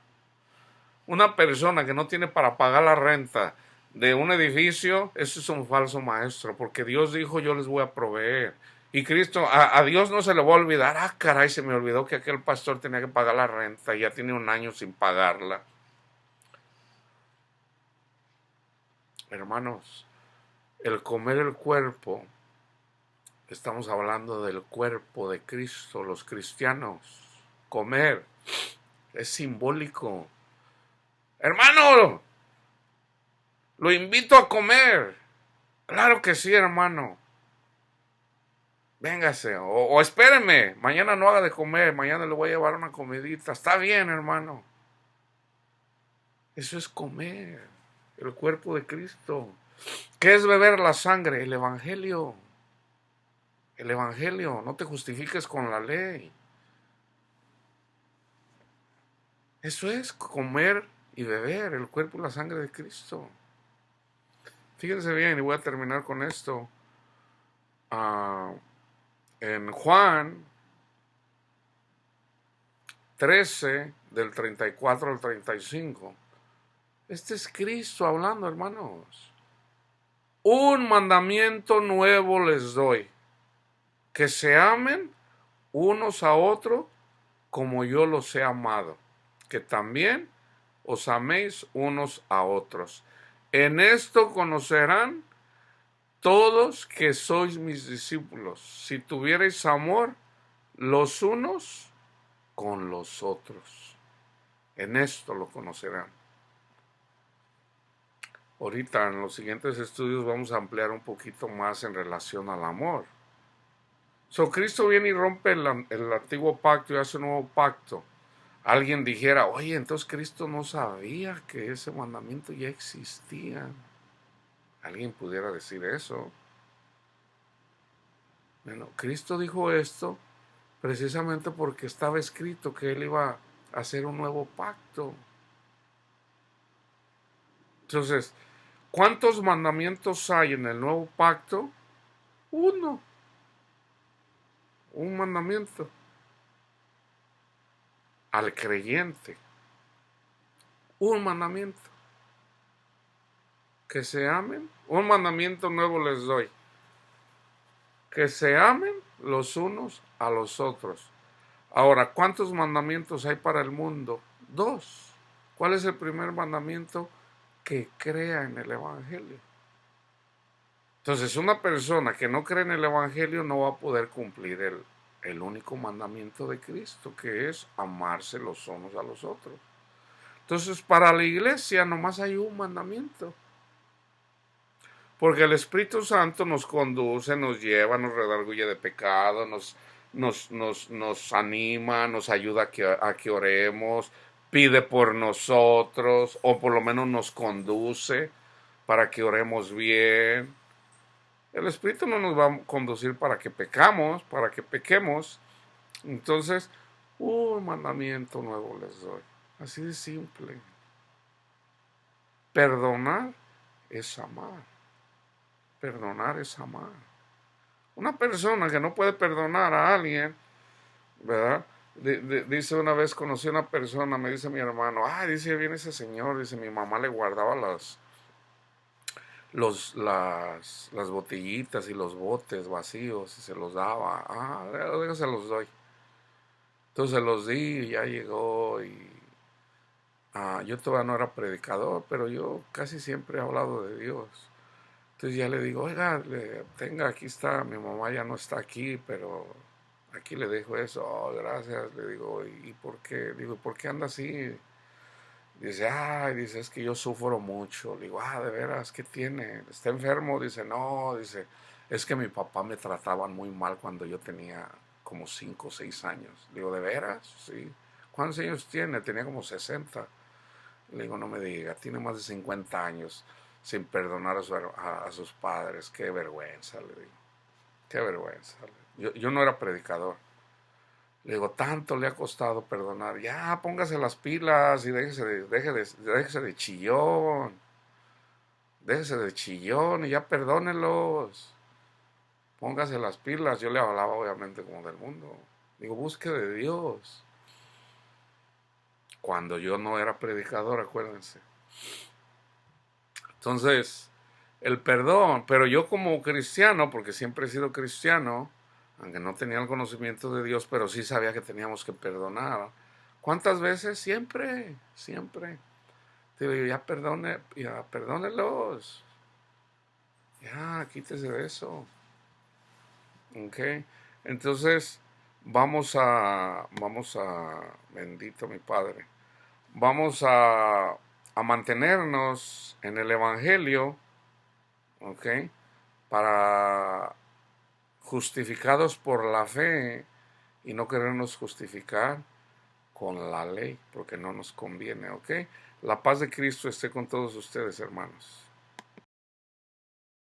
Una persona que no tiene para pagar la renta de un edificio, eso es un falso maestro, porque Dios dijo: yo les voy a proveer. Y Cristo, a Dios no se le va a olvidar: ah, caray, se me olvidó que aquel pastor tenía que pagar la renta y ya tiene un año sin pagarla. Hermanos, el comer el cuerpo, estamos hablando del cuerpo de Cristo, los cristianos. Comer es simbólico. Hermano, lo invito a comer. Claro que sí, hermano. Véngase, o espéreme, mañana no haga de comer, mañana le voy a llevar una comidita. Está bien, hermano. Eso es comer el cuerpo de Cristo. ¿Qué es beber la sangre? El Evangelio. El Evangelio. No te justifiques con la ley. Eso es comer y beber el cuerpo y la sangre de Cristo. Fíjense bien, y voy a terminar con esto. En Juan 13, del 34 al 35. Este es Cristo hablando, hermanos. Un mandamiento nuevo les doy: que se amen unos a otros como yo los he amado, que también os améis unos a otros. En esto conocerán todos que sois mis discípulos, si tuvierais amor los unos con los otros. En esto lo conocerán. Ahorita en los siguientes estudios vamos a ampliar un poquito más en relación al amor. Cristo viene y rompe el antiguo pacto y hace un nuevo pacto. Alguien dijera: oye, entonces Cristo no sabía que ese mandamiento ya existía. Alguien pudiera decir eso. Bueno, Cristo dijo esto precisamente porque estaba escrito que Él iba a hacer un nuevo pacto. Entonces, ¿cuántos mandamientos hay en el nuevo pacto? Uno. Un mandamiento. Al creyente. Un mandamiento. Que se amen. Un mandamiento nuevo les doy: que se amen los unos a los otros. Ahora, ¿cuántos mandamientos hay para el mundo? 2. ¿Cuál es el primer mandamiento? Que crea en el Evangelio. Entonces, una persona que no cree en el Evangelio no va a poder cumplir el único mandamiento de Cristo, que es amarse los unos a los otros. Entonces, para la iglesia nomás hay un mandamiento. Porque el Espíritu Santo nos conduce, nos lleva, nos redarguye de pecado, nos anima, nos ayuda a que oremos, pide por nosotros, o por lo menos nos conduce para que oremos bien. El Espíritu no nos va a conducir para que pequemos. Entonces, un mandamiento nuevo les doy. Así de simple. Perdonar es amar. Perdonar es amar. Una persona que no puede perdonar a alguien, ¿verdad? Dice: una vez conocí a una persona, me dice mi hermano: dice, viene ese señor, dice, mi mamá le guardaba las botellitas y los botes vacíos y se los daba. Se los doy. Entonces se los di y ya llegó y yo todavía no era predicador, pero yo casi siempre he hablado de Dios. Entonces ya le digo: oiga, tenga, aquí está, mi mamá ya no está aquí, pero aquí le dejo eso. Gracias, le digo. ¿Y por qué? Digo: ¿por qué anda así? Dice: dice, es que yo sufro mucho. Le digo: ¿de veras? ¿Qué tiene? ¿Está enfermo? Dice: no, dice, es que mi papá me trataban muy mal cuando yo tenía como 5 o 6 años. Le digo: ¿de veras? Sí. ¿Cuántos años tiene? Tenía como 60. Le digo: no me diga, tiene más de 50 años sin perdonar a sus padres. Qué vergüenza, le digo. Qué vergüenza. Yo no era predicador. Le digo: tanto le ha costado perdonar. Ya, póngase las pilas y déjese de chillón. Déjese de chillón y ya perdónelos. Póngase las pilas. Yo le hablaba obviamente como del mundo. Digo, busque de Dios. Cuando yo no era predicador, acuérdense. Entonces, el perdón, pero yo como cristiano, porque siempre he sido cristiano, aunque no tenía el conocimiento de Dios, pero sí sabía que teníamos que perdonar. ¿Cuántas veces? Siempre, siempre. Digo, ya perdónelos. Ya, quítese de eso. ¿Ok? Entonces, bendito mi Padre, vamos a mantenernos en el Evangelio, ¿ok? Para justificados por la fe y no querernos justificar con la ley, porque no nos conviene, ¿ok? La paz de Cristo esté con todos ustedes, hermanos.